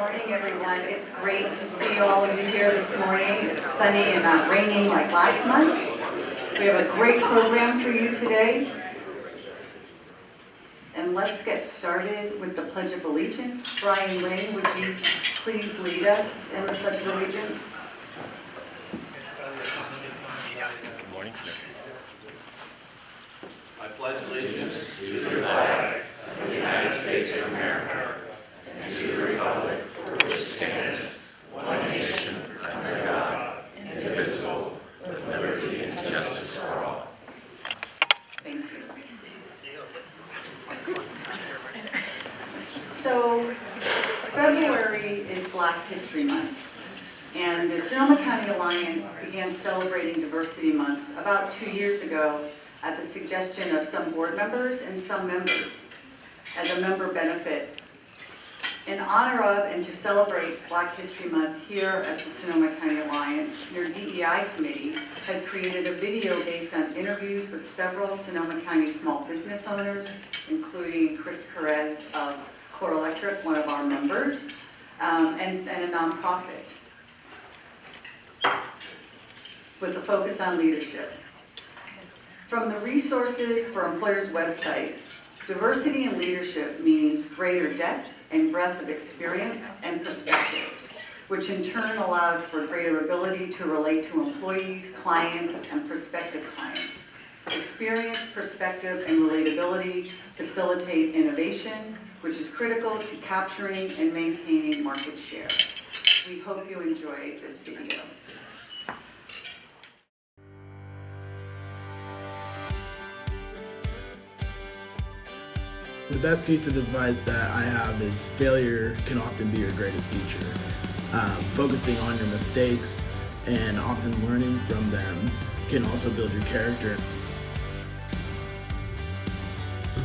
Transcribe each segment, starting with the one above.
Morning, everyone. It's great to see all of you here this morning. It's sunny and not raining like last month. We have a great program for you today. And let's get started with the Pledge of Allegiance. Brian Lane, would you please lead us in the Pledge of Allegiance? Good morning, sir. I pledge allegiance to the flag of the United States of America and to the republic for which it stands, one nation, under God, indivisible, with liberty and justice for all. Thank you. So, February is Black History Month, and the Sonoma County Alliance began celebrating Diversity Month about 2 years ago at the suggestion of some board members and some members as a member benefit. In honor of and to celebrate Black History Month here at the Sonoma County Alliance, your DEI committee has created a video based on interviews with several Sonoma County small business owners, including Chris Perez of Core Electric, one of our members, and a nonprofit with a focus on leadership. From the Resources for Employers website, diversity in leadership means greater depth and breadth of experience and perspective, which in turn allows for greater ability to relate to employees, clients, and prospective clients. Experience, perspective, and relatability facilitate innovation, which is critical to capturing and maintaining market share. We hope you enjoy this video. The best piece of advice that I have is failure can often be your greatest teacher. Focusing on your mistakes and often learning from them can also build your character.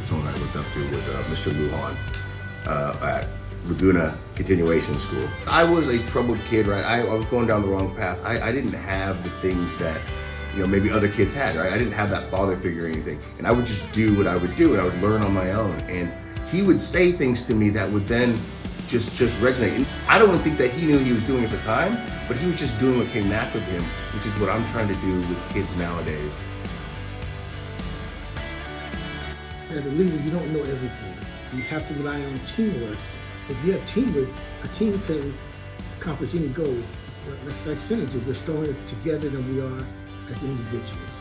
Someone I looked up to was Mr. Lujan at Laguna Continuation School. I was a troubled kid, right? I was going down the wrong path. I didn't have the things that maybe other kids had, right? I didn't have that father figure or anything. And I would just do what I would do, and I would learn on my own. And he would say things to me that would then just resonate. And I don't think that he knew he was doing it at the time, but he was just doing what came natural to him, which is what I'm trying to do with kids nowadays. As a leader, you don't know everything. You have to rely on teamwork. If you have teamwork, a team can accomplish any goal. That's like synergy. We're stronger together than we are as individuals.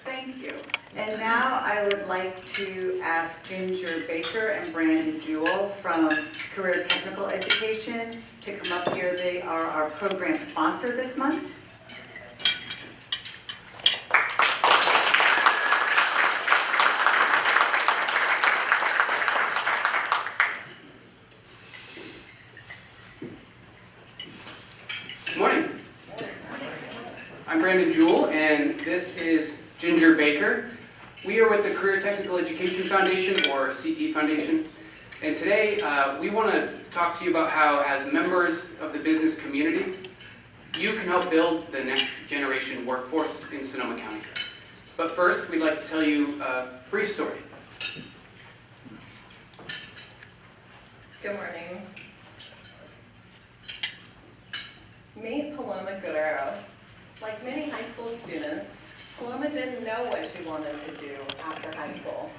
Thank you. And now I would like to ask Ginger Baker and Brandon Jewell from Career Technical Education to come up here. They are our program sponsor this month. Good morning. I'm Brandon Jewell, and this is Ginger Baker. We are with the Career Technical Education Foundation, or CT Foundation, and today we want to talk to you about how, as members of the business community, you can help build the next generation workforce in Sonoma County. But first, we'd like to tell you a brief story. Good morning. Meet Paloma Guerrero. Like many high school students, Paloma didn't know what she wanted to do after high school.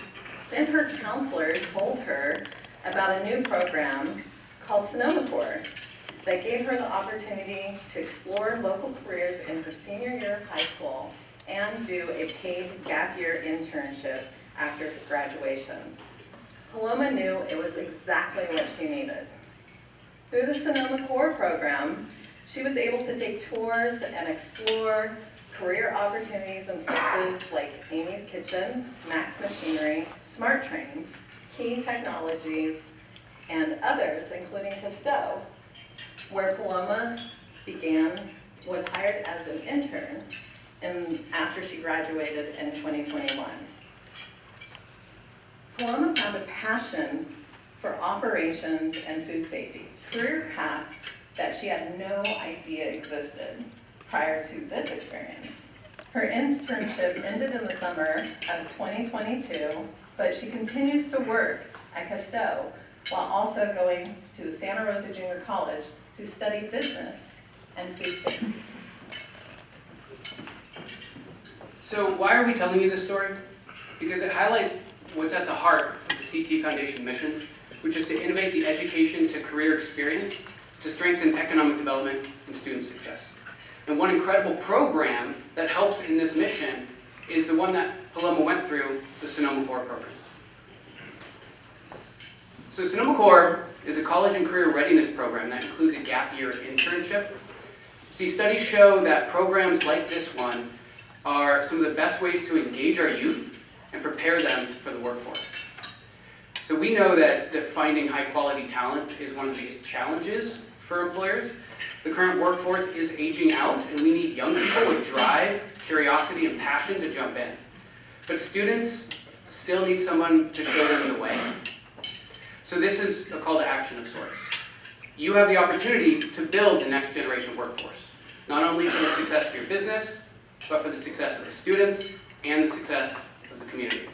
Then her counselor told her about a new program called Sonoma Core that gave her the opportunity to explore local careers in her senior year of high school and do a paid gap year internship after graduation. Paloma knew it was exactly what she needed. Through the Sonoma Core program, she was able to take tours and explore career opportunities in places like Amy's Kitchen, Max Machinery, Smart Train, Key Technologies, and others, including Pisto, where Paloma was hired as an intern after she graduated in 2021. Paloma found a passion for operations and food safety, career paths that she had no idea existed. prior to this experience. Her internship ended in the summer of 2022, but she continues to work at Casto while also going to the Santa Rosa Junior College to study business and food safety. So why are we telling you this story? Because it highlights what's at the heart of the CT Foundation mission, which is to innovate the education to career experience to strengthen economic development and student success. And one incredible program that helps in this mission is the one that Paloma went through, the Sonoma Core program. So Sonoma Core is a college and career readiness program that includes a gap year internship. See, studies show that programs like this one are some of the best ways to engage our youth and prepare them for the workforce. So we know that finding high quality talent is one of the biggest challenges for employers. The current workforce is aging out and we need young people with drive, curiosity, and passion to jump in. But students still need someone to show them the way. So this is a call to action of sorts. You have the opportunity to build the next generation workforce, not only for the success of your business, but for the success of the students and the success of the community.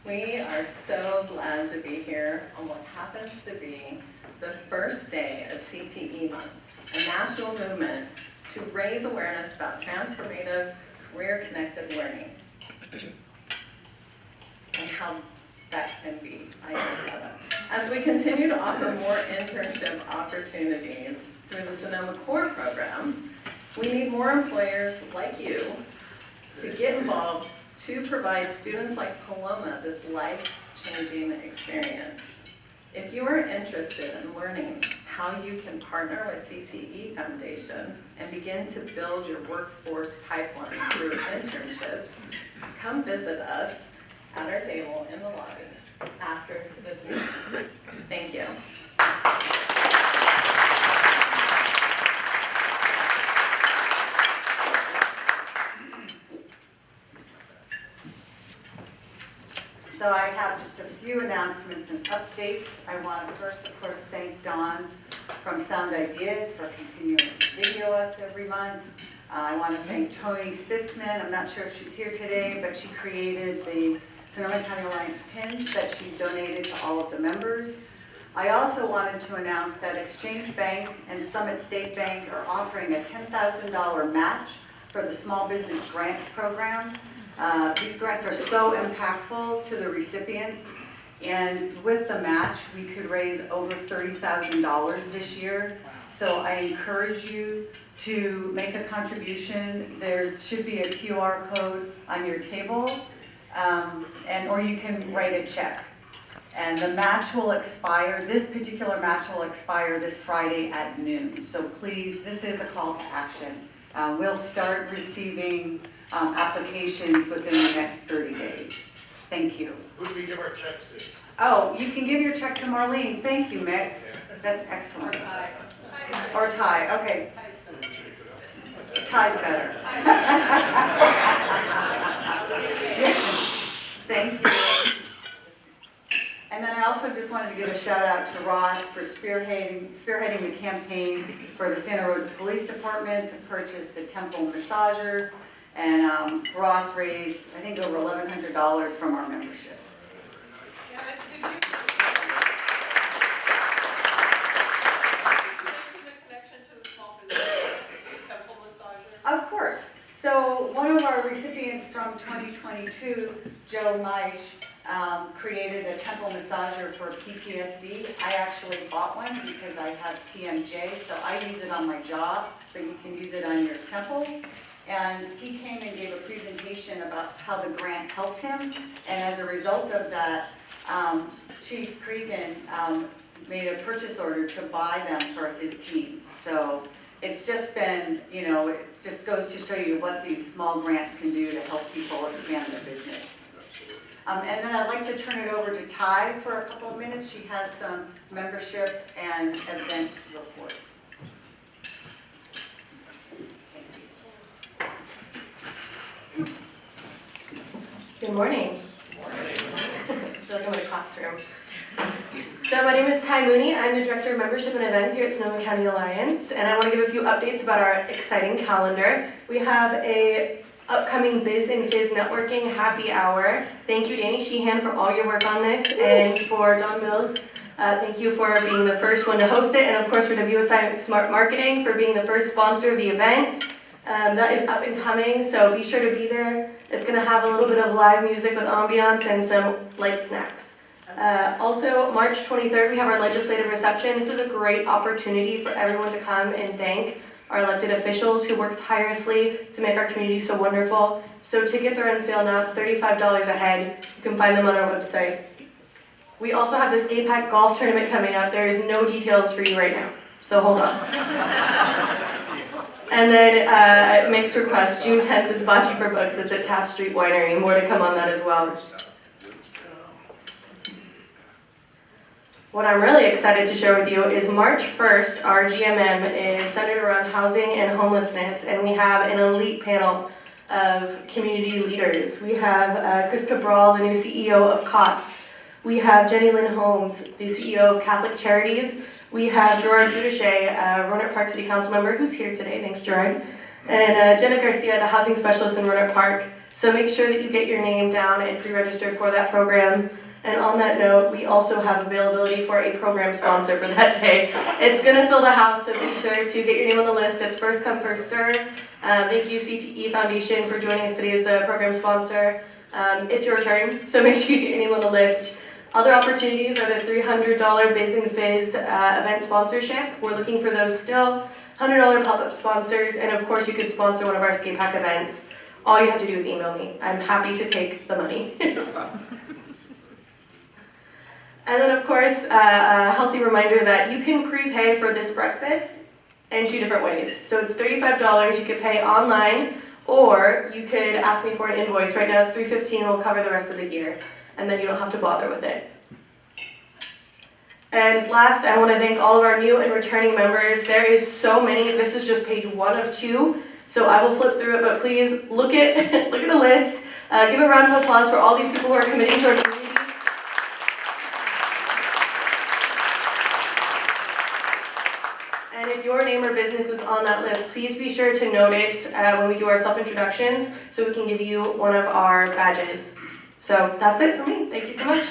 We are so glad to be here on what happens to be the first day of CTE Month, a national movement to raise awareness about transformative, career-connected learning and how that can be. I love that. As we continue to offer more internship opportunities through the Sonoma Core program, we need more employers like you to get involved to provide students like Paloma this life-changing experience. If you are interested in learning how you can partner with CTE Foundation and begin to build your workforce pipeline through internships, come visit us at our table in the lobby after this meeting. Thank you. So I have just a few announcements and updates. I want to first, of course, thank Dawn from Sound Ideas for continuing to video us every month. I want to thank Tony Spitzman. I'm not sure if she's here today, but she created the Sonoma County Alliance pins that she's donated to all of the members. I also wanted to announce that Exchange Bank and Summit State Bank are offering a $10,000 match for the Small Business Grant Program. These grants are so impactful to the recipients, and with the match, we could raise over $30,000 this year. So I encourage you to make a contribution. There should be a QR code on your table, or you can write a check. And the match will expire, this particular match will expire this Friday at noon. So please, this is a call to action. We'll start receiving applications within the next 30 days. Thank you. Who do we give our checks to? Oh, you can give your check to Marlene. Thank you, Mick. That's excellent. Or Ty. Okay. Ty's better. Thank you. And then I also just wanted to give a shout out to Ross for spearheading the campaign for the Santa Rosa Police Department to purchase the temple massagers. And Ross raised, I think, over $1,100 from our membership. Of course. So one of our recipients from 2022, Joe Meisch, created a temple massager for PTSD. I actually bought one because I have TMJ, so I use it on my job, but you can use it on your temple. And he came and gave a presentation about how the grant helped him. And as a result of that, Chief Cregan made a purchase order to buy them for his team. So it's just been, you know, it just goes to show you what these small grants can do to help people expand their business. And then I'd like to turn it over to Ty for a couple of minutes. She has some membership and event reports. Good morning. Good morning. I feel like I'm in a classroom. So my name is Ty Mooney. I'm the Director of Membership and Events here at Sonoma County Alliance, and I want to give a few updates about our exciting calendar. We have a upcoming Biz and Fizz networking happy hour. Thank you, Danny Sheehan, for all your work on this, and for Don Mills. Thank you for being the first one to host it, and of course for WSI Smart Marketing for being the first sponsor of the event. That is up and coming, so be sure to be there. It's going to have a little bit of live music with ambiance and some light snacks. Also, March 23rd, we have our legislative reception. This is a great opportunity for everyone to come and thank our elected officials who work tirelessly to make our community so wonderful. So tickets are on sale now. It's $35 a head. You can find them on our website. We also have the Skate Pack Golf Tournament coming up. There is no details for you right now, so hold on. And then at Mixed Request, June 10th is Bocce for Books. It's at Taft Street Winery. More to come on that as well. What I'm really excited to share with you is March 1st, our GMM is centered around housing and homelessness, and we have an elite panel of community leaders. We have Chris Cabral, the new CEO of COTS. We have Jenny Lynn Holmes, the CEO of Catholic Charities. We have Gerard Duduche, Roanoke Park City Council member, who's here today, thanks Gerard. And Jenna Garcia, the housing specialist in Roanoke Park. So make sure that you get your name down and pre-registered for that program. And on that note, we also have availability for a program sponsor for that day. It's going to fill the house, so be sure to get your name on the list. It's first come, first serve. Thank you, CTE Foundation, for joining us today as the program sponsor. It's your turn, so make sure you get your name on the list. Other opportunities are the $300 Biz and Fizz event sponsorship. We're looking for those still. $100 pop-up sponsors, and of course you could sponsor one of our skate pack events. All you have to do is email me. I'm happy to take the money. And then of course, a healthy reminder that you can prepay for this breakfast in 2 different ways. So it's $35, you could pay online, or you could ask me for an invoice. Right now it's $315, and we'll cover the rest of the year. And then you don't have to bother with it. And last, I want to thank all of our new and returning members. There is so many. This is just page 1 of 2. So I will flip through it, but please look at the list. Give a round of applause for all these people who are committing to our community. And if your name or business is on that list, please be sure to note it when we do our self-introductions so we can give you one of our badges. So that's it for me. Thank you so much.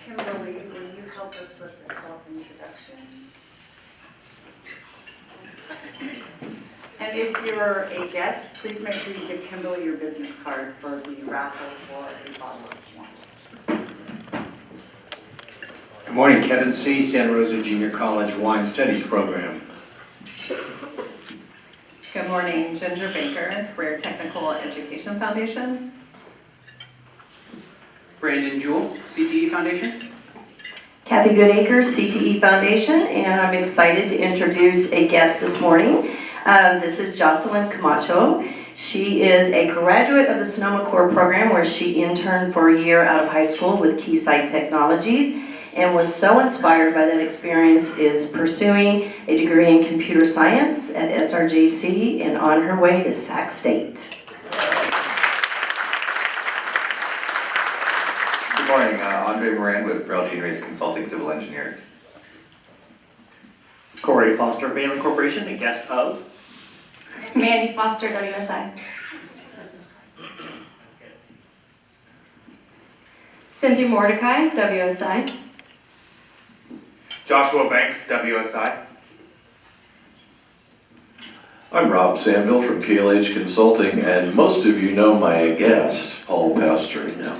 Kimberly, will you help us with the self-introduction? And if you're a guest, please make sure you give Kimberly your business card for the raffle for a bottle of wine. Good morning, Kevin C., Santa Rosa Junior College Wine Studies Program. Good morning, Ginger Baker, Career Technical Education Foundation. Brandon Jewell, CTE Foundation. Kathy Goodacre, CTE Foundation, and I'm excited to introduce a guest this morning. This is Jocelyn Camacho. She is a graduate of the Sonoma Core program where she interned for a year out of high school with Keysight Technologies and was so inspired by that experience is pursuing a degree in computer science at SRJC and on her way to Sac State. Good morning, Andre Moran with Braille Race Consulting Civil Engineers. Corey Foster, Bailey Corporation, and guest of Mandy Foster, WSI. Cynthia Mordecai, WSI. Joshua Banks, WSI. I'm Rob Samuel from KLH Consulting, and most of you know my guest, Paul Pastorino.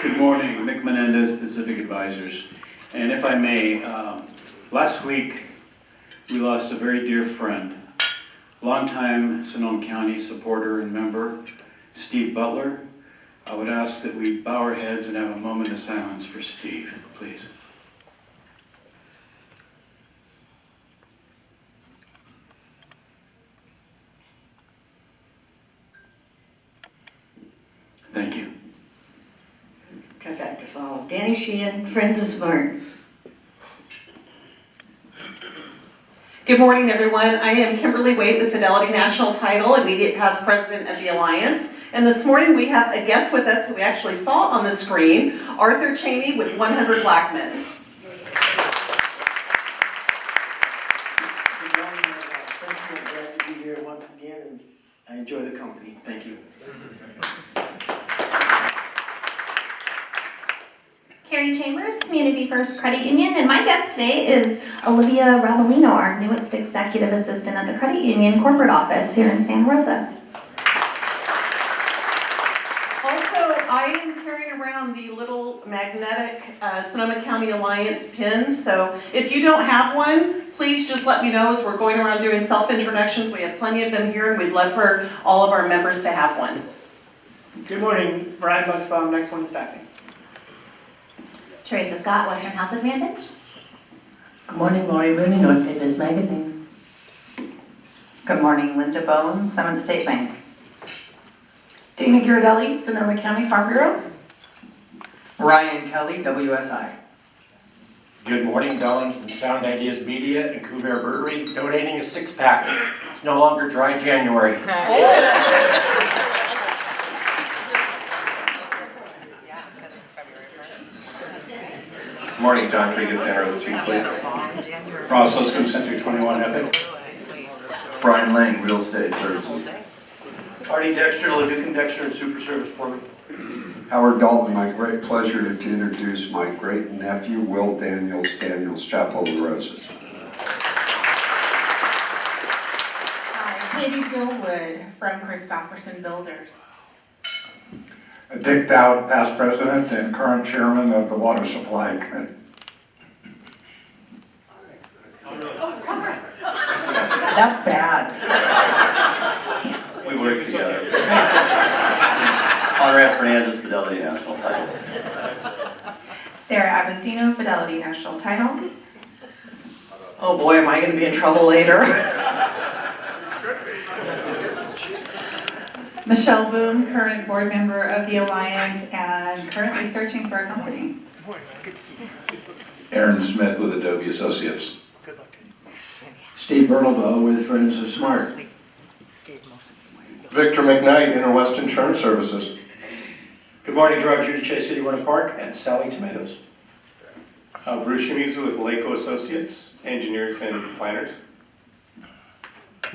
Good morning, Mick Menendez, Pacific Advisors. And if I may, last week we lost a very dear friend, longtime Sonoma County supporter and member, Steve Butler. I would ask that we bow our heads and have a moment of silence for Steve, please. Thank you. Cut back to Oh, Danny Sheehan, Friends of Smart. Good morning, everyone. I am Kimberly Waite with Fidelity National Title, immediate past president of the Alliance. And this morning we have a guest with us who we actually saw on the screen, Arthur Cheney with 100 Black Men. Good morning, thank you. I'm glad to be here once again, and I enjoy the company. Thank you. Carrie Chambers, Community First Credit Union, and my guest today is Olivia Ravelino, our newest executive assistant at the Credit Union corporate office here in Santa Rosa. Also, I am carrying around the little magnetic Sonoma County Alliance pin, so if you don't have one, please just let me know as we're going around doing self-introductions. We have plenty of them here, and we'd love for all of our members to have one. Good morning, Brian Bucksbaum, Next One Staffing. Teresa Scott, Western Health Advantage. Good morning, Lori Mooney, North Bay Biz Magazine. Good morning, Linda Bone, Summit State Bank. Dana Ghirardelli, Sonoma County Farm Bureau. Ryan Kelly, WSI. Good morning, Darling from Sound Ideas Media and Couvert Brewery, donating a 6-pack. It's no longer dry January. Good morning, John Cregan, Santa Rosa Chief Police. Ross Liscombe, Center 21 Epic. Brian Lang, Real Estate Services. Artie Dexter, LeDuc & Dexter and Super Service Plumbing. Howard Dalton, my great pleasure to introduce my great nephew, Will Daniels, Chapel of the Roses. Hi, Katie Dillwood from Christofferson Builders. Dick Dowd, past president and current chairman of the Water Supply Committee. That's bad. We work together. Conrad Fernandez, Fidelity National Title. Sarah Abbazino, Fidelity National Title. Oh boy, am I going to be in trouble later. Michelle Boone, current board member of the Alliance and currently searching for a company. Good to see you. Aaron Smith with Adobe Associates. Steve Bernaldo with Friends of Smart. Victor McKnight, Interwest Insurance Services. Good morning, Gerard Giudice, City Runner Park, and Sally Tomatoes. Bruce Shimizu with Laco Associates, Engineering and Planners.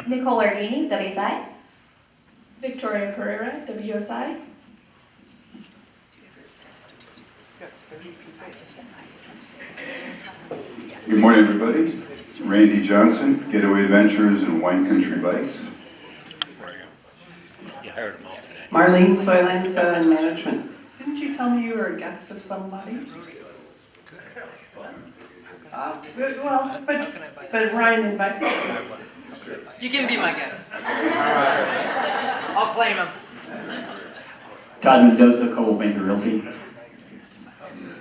Nicole Ardini, WSI. Victoria Pereira, WSI. Good morning, everybody. Randy Johnson, Getaway Adventures and Wine Country Bikes. You hired them all today. Marlene Soylance and Management. Didn't you tell me you were a guest of somebody? Well, but Ryan invited me. You can be my guest. I'll claim him. Todd Mendoza, Coldwell Banker Realty.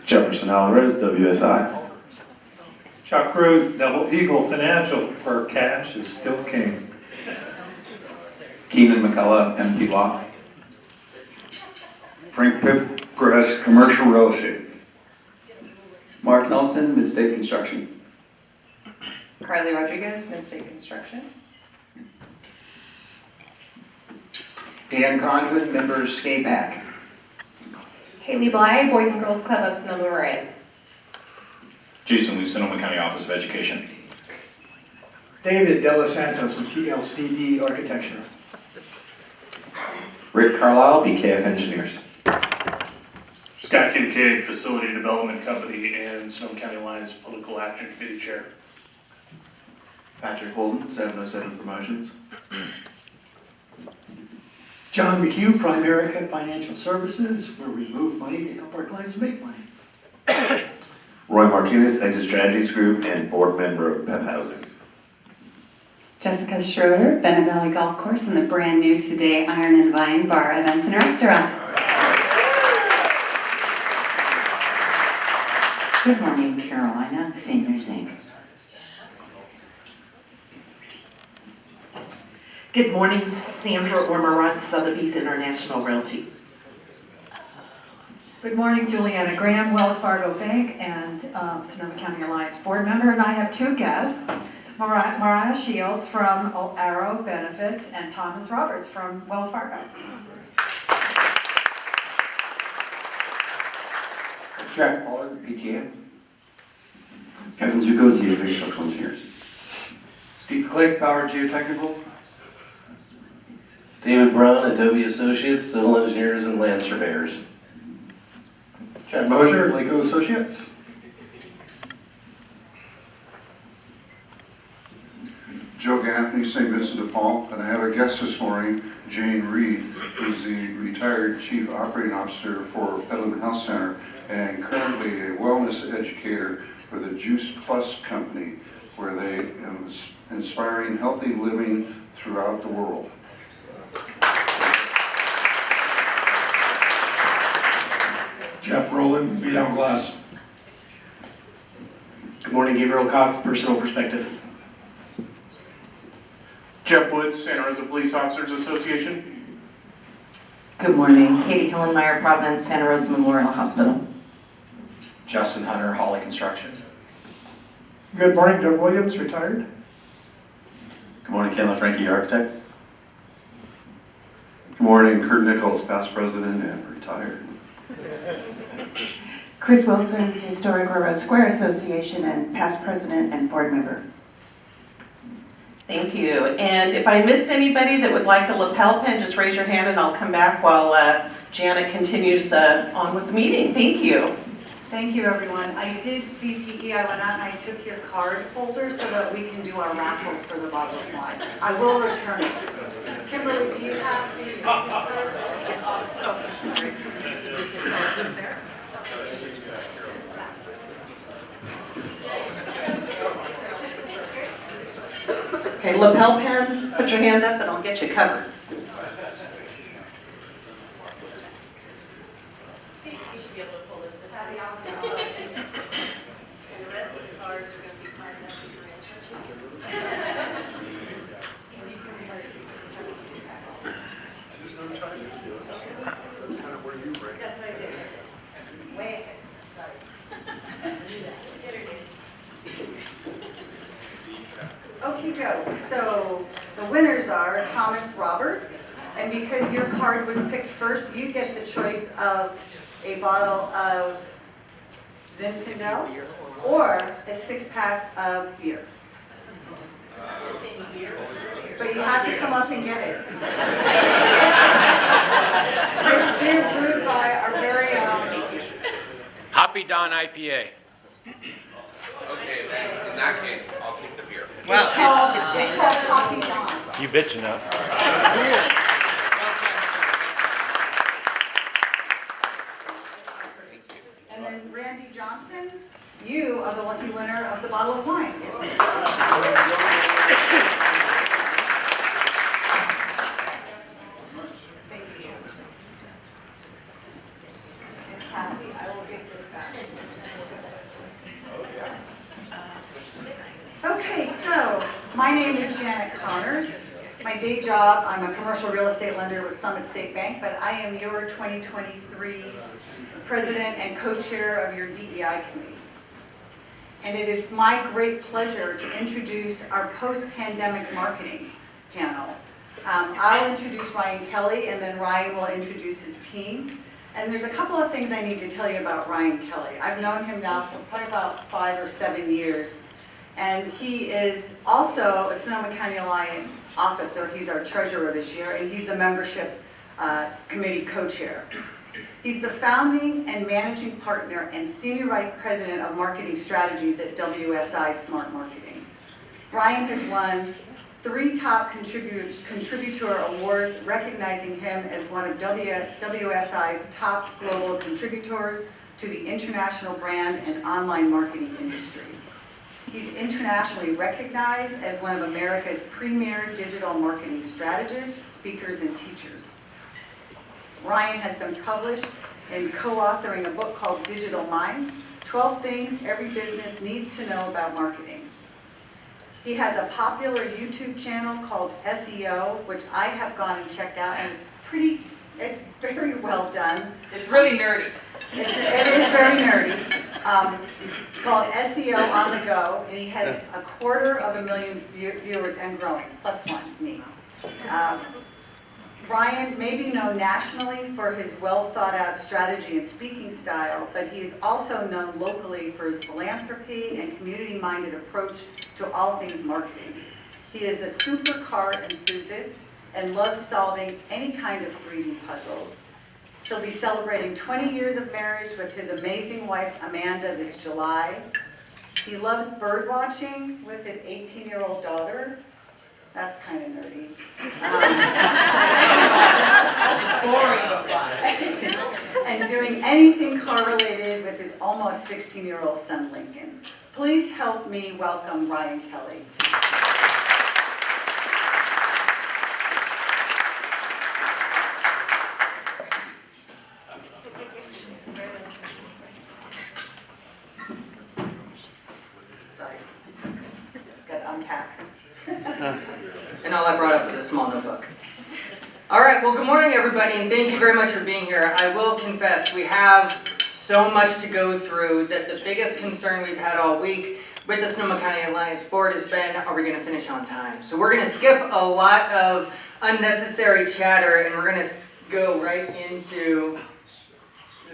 Jefferson Alvarez, WSI. Chuck Cruz, Double Eagle Financial, where cash is still king. Keenan McCullough, MP Law. Frank Pipgras, Commercial Real Estate. Mark Nelson, Midstate Construction. Carly Rodriguez, Midstate Construction. Dan Conklin, members stay back. Haley Bly, Boys and Girls Club of Sonoma Marin. Jason Lee, Sonoma County Office of Education. David De Los Santos with TLCD Architecture. Rick Carlisle, BKF Engineers. Scott Kincaid, Facility Development Company and Sonoma County Alliance Political Action Committee Chair. Patrick Holden, 707 Promotions. John McHugh, Primerica Financial Services, where we move money to help our clients make money. Roy Martinez, Exit Strategies Group and board member of PEP Housing. Jessica Schroeder, Bennett Valley Golf Course and the brand new today Iron and Vine Bar Events and Restaurant. Good morning, Carolina, Seniors Inc. Good morning, Sandra Ormerant, Sotheby's International Realty. Good morning, Juliana Graham, Wells Fargo Bank and Sonoma County Alliance board member, and I have two guests, Mariah Shields from Arrow Benefits and Thomas Roberts from Wells Fargo. Jack Pollard, PTA. Kevin Zuko, ZFA Structural Engineers. Steve Click, Power Geotechnical. David Brown, Adobe Associates, Civil Engineers and Land Surveyors. Chad Mosier, Laco Associates. Joe Gaffney, St. Vincent de Paul, and I have a guest this morning, Jane Reed, who's the retired Chief Operating Officer for Petaluma Health Center and currently a wellness educator for the Juice Plus Company, where they are inspiring healthy living throughout the world. Jeff Rowland, Beat Out Glass. Good morning, Gabriel Cox, Personal Perspective. Jeff Woods, Santa Rosa Police Officers Association. Good morning, Katie Hillenmeyer, Providence, Santa Rosa Memorial Hospital. Justin Hunter, Holly Construction. Good morning, Doug Williams, retired. Good morning, Ken LaFranchi, Architect. Good morning, Kurt Nichols, past president and retired. Chris Wilson, Historic Railroad Square Association and past president and board member. Thank you. And if I missed anybody that would like a lapel pin, just raise your hand and I'll come back while Janet continues on with the meeting. Thank you. Thank you, everyone. I did CTE. I went out and I took your card folder so that we can do our raffle for the bottle of wine. I will return it. Kimberly, do you have the... This is what's up there. Okay, lapel pins, put your hand up and I'll get you covered. Okey-doke, so the winners are Thomas Roberts, and because your card was picked first, you get the choice of a bottle of Zinfandel or a 6-pack of beer. But you have to come up and get it. It's beer brewed by our very own Hoppy Dawn IPA. Okay, then, in that case, I'll take the beer. Well, it's called Coffee Dawn. You bitch enough. And then Randy Johnson, you are the lucky winner of the bottle of wine. Thank you. Kathy, I will get this back. Okay, so my name is Janet Connors. My day job, I'm a commercial real estate lender with Summit State Bank, but I am your 2023 president and co-chair of your DEI committee. And it is my great pleasure to introduce our post-pandemic marketing panel. I'll introduce Ryan Kelly, and then Ryan will introduce his team. And there's a couple of things I need to tell you about Ryan Kelly. I've known him now for probably about 5 or 7 years. And he is also a Sonoma County Alliance officer. He's our treasurer this year, and he's the membership committee co-chair. He's the founding and managing partner and senior vice president of marketing strategies at WSI Smart Marketing. Ryan has won 3 top contributor awards, recognizing him as one of WSI's top global contributors to the international brand and online marketing industry. He's internationally recognized as one of America's premier digital marketing strategists, speakers, and teachers. Ryan has been published and co-authoring a book called Digital Minds, 12 Things Every Business Needs to Know About Marketing. He has a popular YouTube channel called SEO, which I have gone and checked out, and it's very well done. It's really nerdy. It is very nerdy. It's called SEO on the Go, and he has 250,000 viewers and growing, +1, me. Ryan may be known nationally for his well-thought-out strategy and speaking style, but he is also known locally for his philanthropy and community-minded approach to all things marketing. He is a supercar enthusiast and loves solving any kind of 3D puzzles. He'll be celebrating 20 years of marriage with his amazing wife, Amanda, this July. He loves bird watching with his 18-year-old daughter. That's kind of nerdy. It's boring but fun. And doing anything car-related with his almost 16-year-old son, Lincoln. Please help me welcome Ryan Kelly. Sorry. Got to unpack. And all I brought up was a small notebook. All right, well, good morning, everybody, and thank you very much for being here. I will confess, we have so much to go through that the biggest concern we've had all week with the Sonoma County Alliance Board has been, are we going to finish on time? So we're going to skip a lot of unnecessary chatter, and we're going to go right into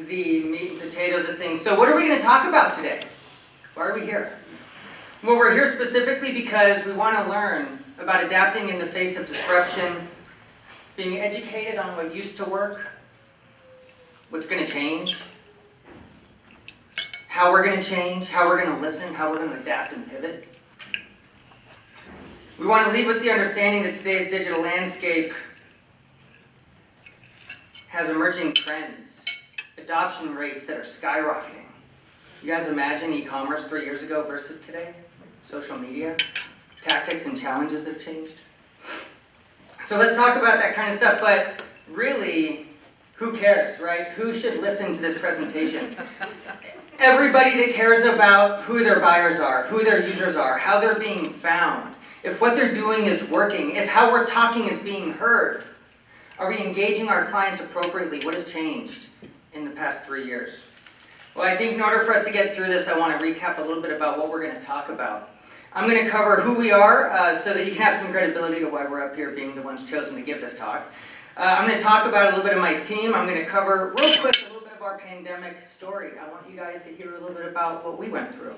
the meat and potatoes of things. So what are we going to talk about today? Why are we here? Well, we're here specifically because we want to learn about adapting in the face of disruption, being educated on what used to work, what's going to change, how we're going to change, how we're going to listen, how we're going to adapt and pivot. We want to leave with the understanding that today's digital landscape has emerging trends, adoption rates that are skyrocketing. You guys imagine e-commerce 3 years ago versus today? Social media, tactics and challenges have changed. So let's talk about that kind of stuff, but really, who cares, right? Who should listen to this presentation? Everybody that cares about who their buyers are, who their users are, how they're being found, if what they're doing is working, if how we're talking is being heard. Are we engaging our clients appropriately? What has changed in the past 3 years? Well, I think in order for us to get through this, I want to recap a little bit about what we're going to talk about. I'm going to cover who we are so that you can have some credibility to why we're up here being the ones chosen to give this talk. I'm going to talk about a little bit of my team. I'm going to cover real quick a little bit of our pandemic story. I want you guys to hear a little bit about what we went through.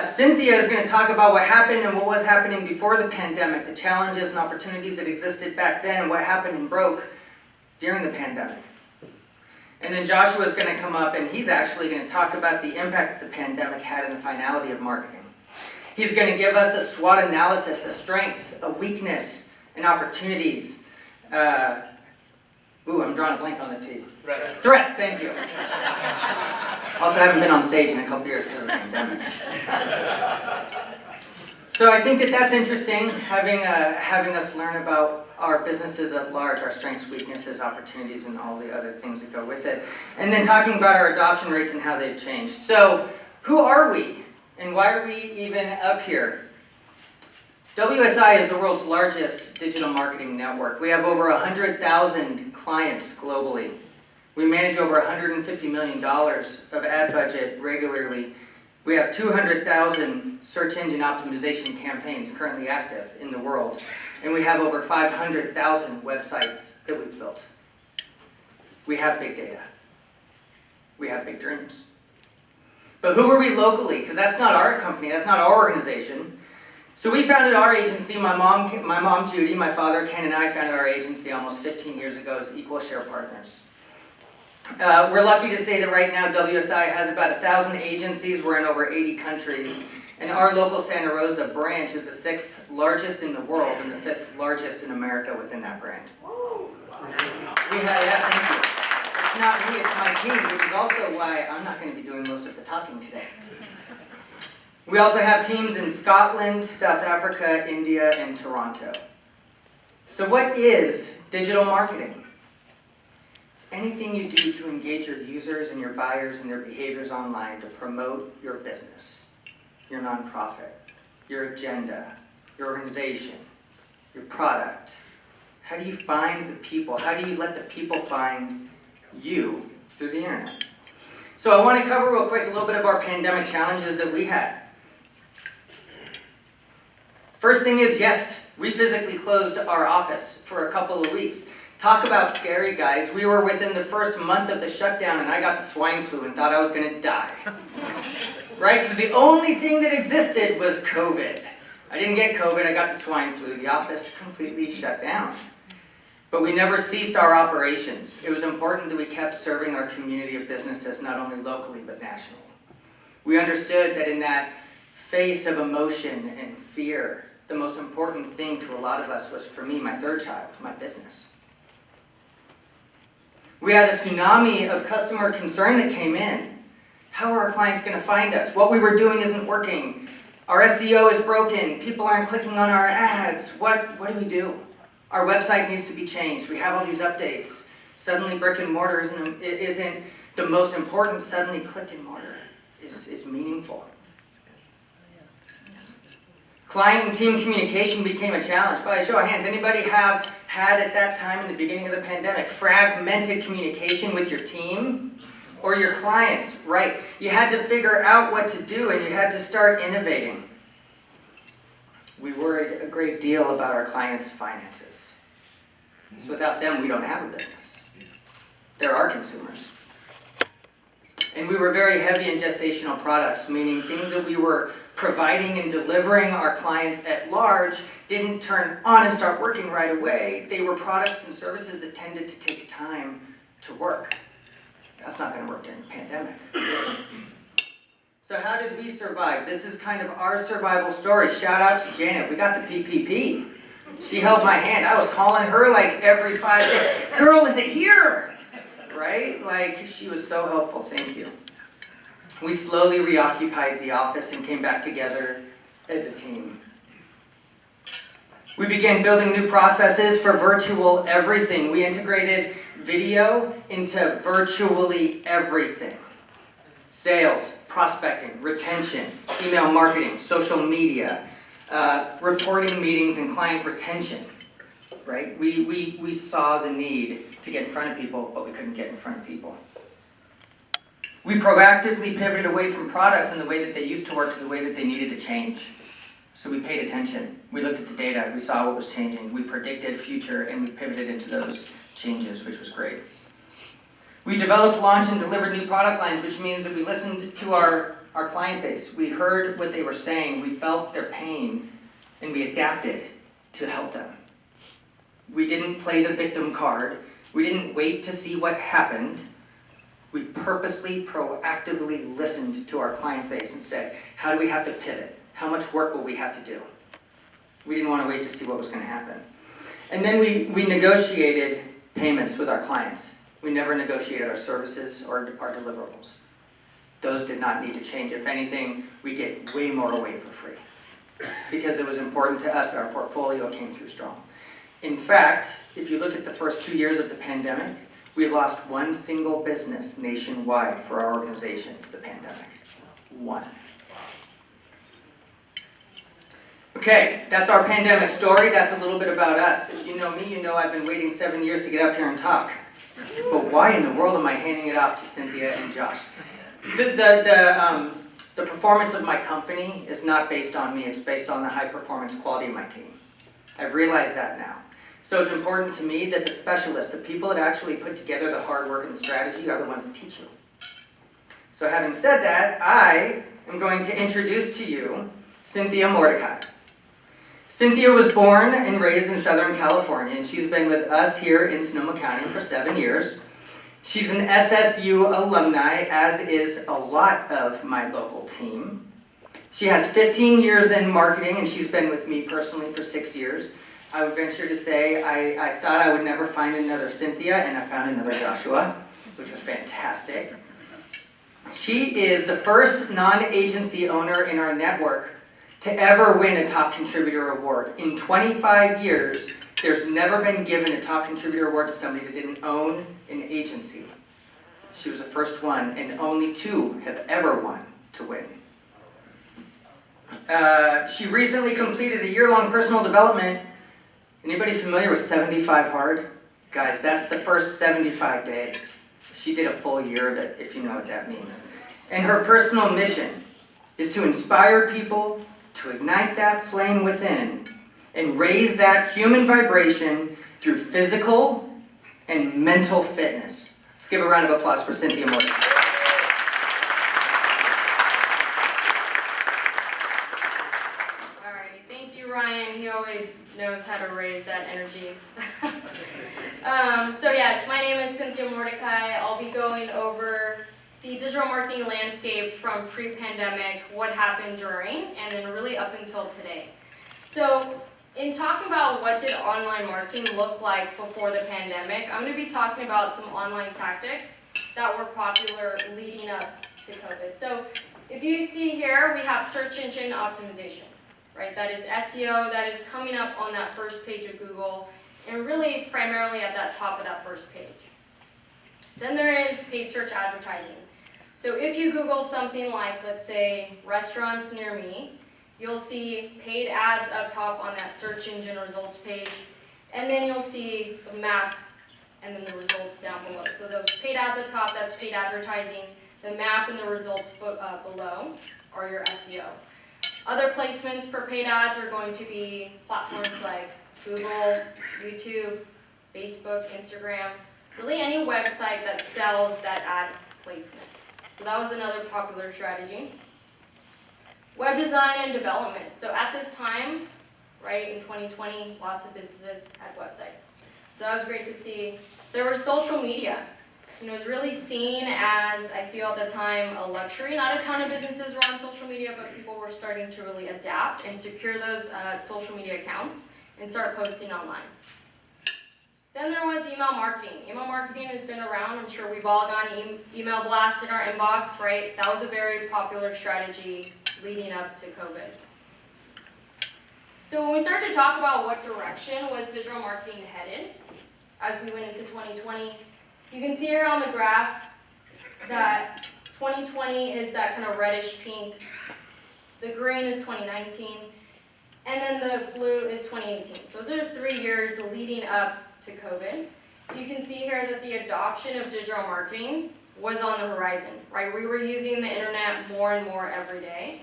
Cynthia is going to talk about what happened and what was happening before the pandemic, the challenges and opportunities that existed back then, and what happened and broke during the pandemic. And then Joshua is going to come up and he's actually going to talk about the impact that the pandemic had in the finality of marketing. He's going to give us a SWOT analysis, a strengths, a weakness, and opportunities. I'm drawing a blank on the T. Threats, thank you. Also, I haven't been on stage in a couple years because of the pandemic. So I think that that's interesting, having us learn about our businesses at large, our strengths, weaknesses, opportunities, and all the other things that go with it. And then talking about our adoption rates and how they've changed. So who are we? And why are we even up here? WSI is the world's largest digital marketing network. We have over 100,000 clients globally. We manage over $150 million of ad budget regularly. We have 200,000 search engine optimization campaigns currently active in the world. And we have over 500,000 websites that we've built. We have big data. We have big dreams. But who are we locally? Because that's not our company, that's not our organization. So we founded our agency, my mom Judy, my father Ken, and I founded our agency almost 15 years ago as Equal Share Partners. We're lucky to say that right now WSI has about 1,000 agencies. We're in over 80 countries. And our local Santa Rosa branch is the 6th largest in the world and the 5th largest in America within that brand. Thank you. It's not me, it's my team, which is also why I'm not going to be doing most of the talking today. We also have teams in Scotland, South Africa, India, and Toronto. So what is digital marketing? It's anything you do to engage your users and your buyers and their behaviors online to promote your business, your nonprofit, your agenda, your organization, your product. How do you find the people? How do you let the people find you through the internet? So I want to cover real quick a little bit of our pandemic challenges that we had. First thing is, yes, we physically closed our office for a couple of weeks. Talk about scary, guys. We were within the first month of the shutdown and I got the swine flu and thought I was going to die. Right? Because the only thing that existed was COVID. I didn't get COVID, I got the swine flu. The office completely shut down. But we never ceased our operations. It was important that we kept serving our community of businesses, not only locally, but nationally. We understood that in that face of emotion and fear, the most important thing to a lot of us was, for me, my third child, my business. We had a tsunami of customer concern that came in. How are our clients going to find us? What we were doing isn't working. Our SEO is broken. People aren't clicking on our ads. What do we do? Our website needs to be changed. We have all these updates. Suddenly brick and mortar isn't the most important. Suddenly click and mortar is meaningful. Client and team communication became a challenge. By a show of hands, anybody have had at that time in the beginning of the pandemic fragmented communication with your team or your clients? Right. You had to figure out what to do and you had to start innovating. We worried a great deal about our clients' finances. So without them, we don't have a business. They're our consumers. And we were very heavy in gestational products, meaning things that we were providing and delivering our clients at large didn't turn on and start working right away. They were products and services that tended to take time to work. That's not going to work during the pandemic. So how did we survive? This is kind of our survival story. Shout out to Janet. We got the PPP. She held my hand. I was calling her like every 5 days. Girl, is it here? Right? Like, she was so helpful. Thank you. We slowly reoccupied the office and came back together as a team. We began building new processes for virtual everything. We integrated video into virtually everything. Sales, prospecting, retention, email marketing, social media, reporting meetings and client retention, right? We saw the need to get in front of people, but we couldn't get in front of people. We proactively pivoted away from products and the way that they used to work to the way that they needed to change. So we paid attention. We looked at the data. We saw what was changing. We predicted future and we pivoted into those changes, which was great. We developed, launched, and delivered new product lines, which means that we listened to our client base. We heard what they were saying. We felt their pain, and we adapted to help them. We didn't play the victim card. We didn't wait to see what happened. We purposely, proactively listened to our client base and said, how do we have to pivot? How much work will we have to do? We didn't want to wait to see what was going to happen. And then we negotiated payments with our clients. We never negotiated our services or our deliverables. Those did not need to change. If anything, we get way more away for free because it was important to us that our portfolio came through strong. In fact, if you look at the first 2 years of the pandemic, we lost one single business nationwide for our organization to the pandemic. One. Okay, that's our pandemic story. That's a little bit about us. If you know me, you know I've been waiting 7 years to get up here and talk. But why in the world am I handing it off to Cynthia and Josh? The performance of my company is not based on me. It's based on the high performance quality of my team. I've realized that now. So it's important to me that the specialists, the people that actually put together the hard work and the strategy are the ones that teach you. So having said that, I am going to introduce to you Cynthia Mordecai. Cynthia was born and raised in Southern California, and she's been with us here in Sonoma County for 7 years. She's an SSU alumni, as is a lot of my local team. She has 15 years in marketing, and she's been with me personally for 6 years. I would venture to say I thought I would never find another Cynthia, and I found another Joshua, which was fantastic. She is the first non-agency owner in our network to ever win a Top Contributor Award. In 25 years, there's never been given a Top Contributor Award to somebody that didn't own an agency. She was the first one, and only 2 have ever won to win. She recently completed a year-long personal development. Anybody familiar with 75 Hard? Guys, that's the first 75 days. She did a full year of it, if you know what that means. And her personal mission is to inspire people to ignite that flame within and raise that human vibration through physical and mental fitness. Let's give a round of applause for Cynthia Mordecai. Alrighty, thank you, Ryan. He always knows how to raise that energy. So yes, my name is Cynthia Mordecai. I'll be going over the digital marketing landscape from pre-pandemic, what happened during, and then really up until today. So in talking about what did online marketing look like before the pandemic, I'm going to be talking about some online tactics that were popular leading up to COVID. So if you see here, we have search engine optimization, right? That is SEO, that is coming up on that first page of Google, and really primarily at that top of that first page. Then there is paid search advertising. So if you Google something like, let's say, restaurants near me, you'll see paid ads up top on that search engine results page, and then you'll see the map and then the results down below. So the paid ads up top, that's paid advertising. The map and the results below are your SEO. Other placements for paid ads are going to be platforms like Google, YouTube, Facebook, Instagram, really any website that sells that ad placement. So that was another popular strategy. Web design and development. So at this time, right, in 2020, lots of businesses had websites. So that was great to see. There was social media. And it was really seen as, I feel at the time, a luxury. Not a ton of businesses were on social media, but people were starting to really adapt and secure those social media accounts and start posting online. Then there was email marketing. Email marketing has been around. I'm sure we've all gotten email blasts in our inbox, right? That was a very popular strategy leading up to COVID. So when we start to talk about what direction was digital marketing headed as we went into 2020, you can see here on the graph that 2020 is that kind of reddish pink, the green is 2019, and then the blue is 2018. So those are 3 years leading up to COVID. You can see here that the adoption of digital marketing was on the horizon, right? We were using the internet more and more every day.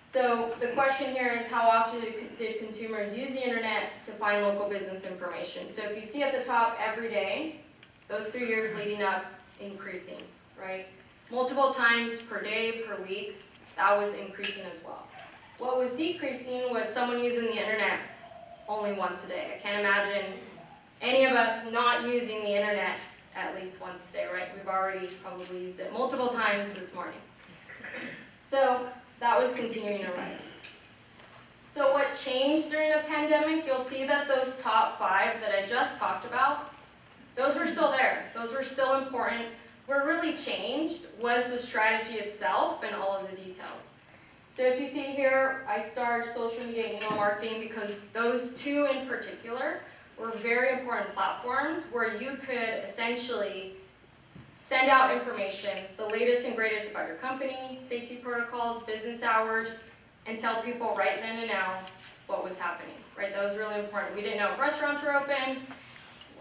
So the question here is, how often did consumers use the internet to find local business information? So if you see at the top, every day, those 3 years leading up, increasing, right? Multiple times per day, per week, that was increasing as well. What was decreasing was someone using the internet only once a day. I can't imagine any of us not using the internet at least once a day, right? We've already probably used it multiple times this morning. So that was continuing to rise. So what changed during the pandemic? You'll see that those top 5 that I just talked about, those were still there. Those were still important. What really changed was the strategy itself and all of the details. So if you see here, I starred social media and email marketing because those 2 in particular were very important platforms where you could essentially send out information, the latest and greatest about your company, safety protocols, business hours, and tell people right then and now what was happening, right? That was really important. We didn't know if restaurants were open,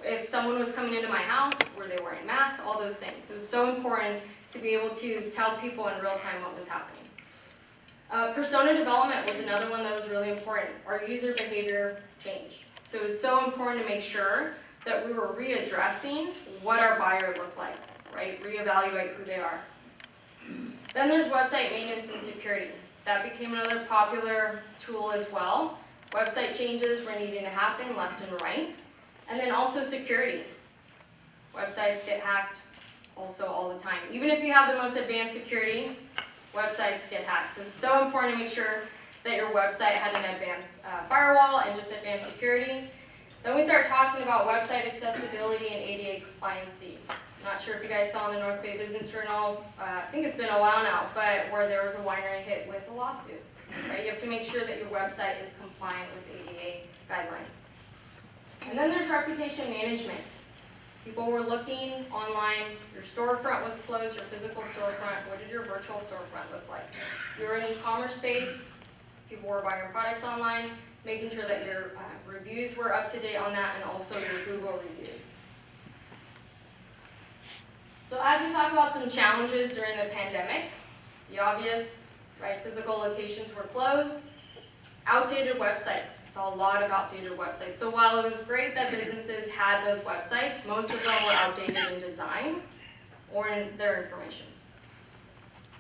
if someone was coming into my house, were they wearing masks, all those things. So it was so important to be able to tell people in real time what was happening. Persona development was another one that was really important. Our user behavior changed. So it was so important to make sure that we were readdressing what our buyer looked like, right? Reevaluate who they are. Then there's website maintenance and security. That became another popular tool as well. Website changes were needing to happen left and right. And then also security. Websites get hacked also all the time. Even if you have the most advanced security, websites get hacked. So it's so important to make sure that your website had an advanced firewall and just advanced security. Then we start talking about website accessibility and ADA compliancy. I'm not sure if you guys saw in the North Bay Business Journal, I think it's been a while now, but where there was a winery hit with a lawsuit. Right? You have to make sure that your website is compliant with ADA guidelines. And then there's reputation management. People were looking online, your storefront was closed, your physical storefront, what did your virtual storefront look like? If you were in e-commerce space, people were buying your products online, making sure that your reviews were up to date on that and also your Google reviews. So as we talk about some challenges during the pandemic, the obvious, right, physical locations were closed, outdated websites. We saw a lot of outdated websites. So while it was great that businesses had those websites, most of them were outdated in design or in their information.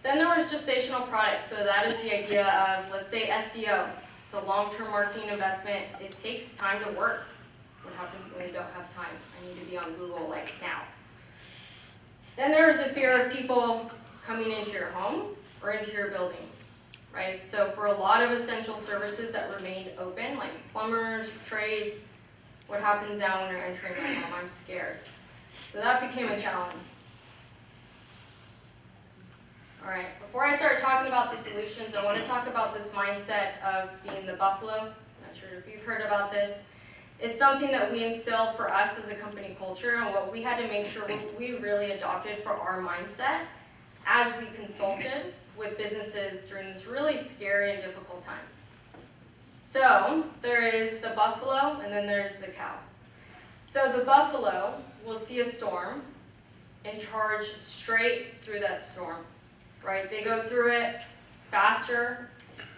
Then there was gestational products. So that is the idea of, let's say, SEO. It's a long-term marketing investment. It takes time to work. What happens when you don't have time? I need to be on Google like now. Then there was the fear of people coming into your home or into your building, right? So for a lot of essential services that remained open, like plumbers, trades, what happens now when you're entering my home? I'm scared. So that became a challenge. All right, before I start talking about the solutions, I want to talk about this mindset of being the buffalo. I'm not sure if you've heard about this. It's something that we instill for us as a company culture, and what we had to make sure we really adopted for our mindset as we consulted with businesses during this really scary and difficult time. So there is the buffalo, and then there's the cow. So the buffalo will see a storm and charge straight through that storm. Right? They go through it faster,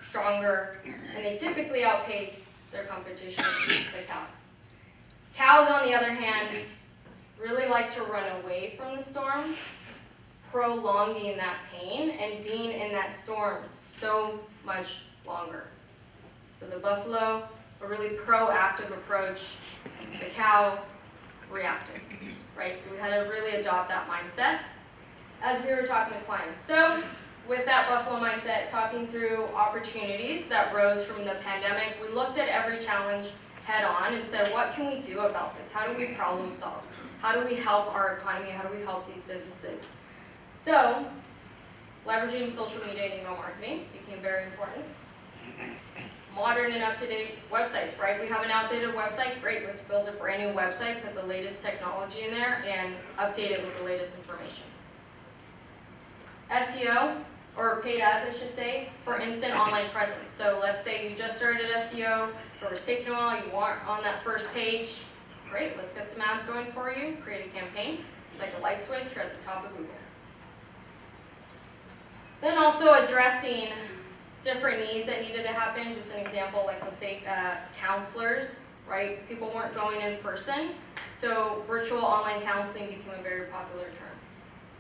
stronger, and they typically outpace their competition, the cows. Cows, on the other hand, really like to run away from the storm, prolonging that pain and being in that storm so much longer. So the buffalo, a really proactive approach, the cow, reactive, right? So we had to really adopt that mindset as we were talking to clients. So with that buffalo mindset, talking through opportunities that rose from the pandemic, we looked at every challenge head on and said, what can we do about this? How do we problem solve? How do we help our economy? How do we help these businesses? So leveraging social media and email marketing became very important. Modern and up-to-date websites, right? We have an outdated website, great, let's build a brand new website, put the latest technology in there, and update it with the latest information. SEO, or paid ads I should say, for instant online presence. So let's say you just started SEO, or it's taking a while, you weren't on that first page, great, let's get some ads going for you, create a campaign, like a light switch or at the top of Google. Then also addressing different needs that needed to happen, just an example, like let's say counselors, right? People weren't going in person, so virtual online counseling became a very popular term.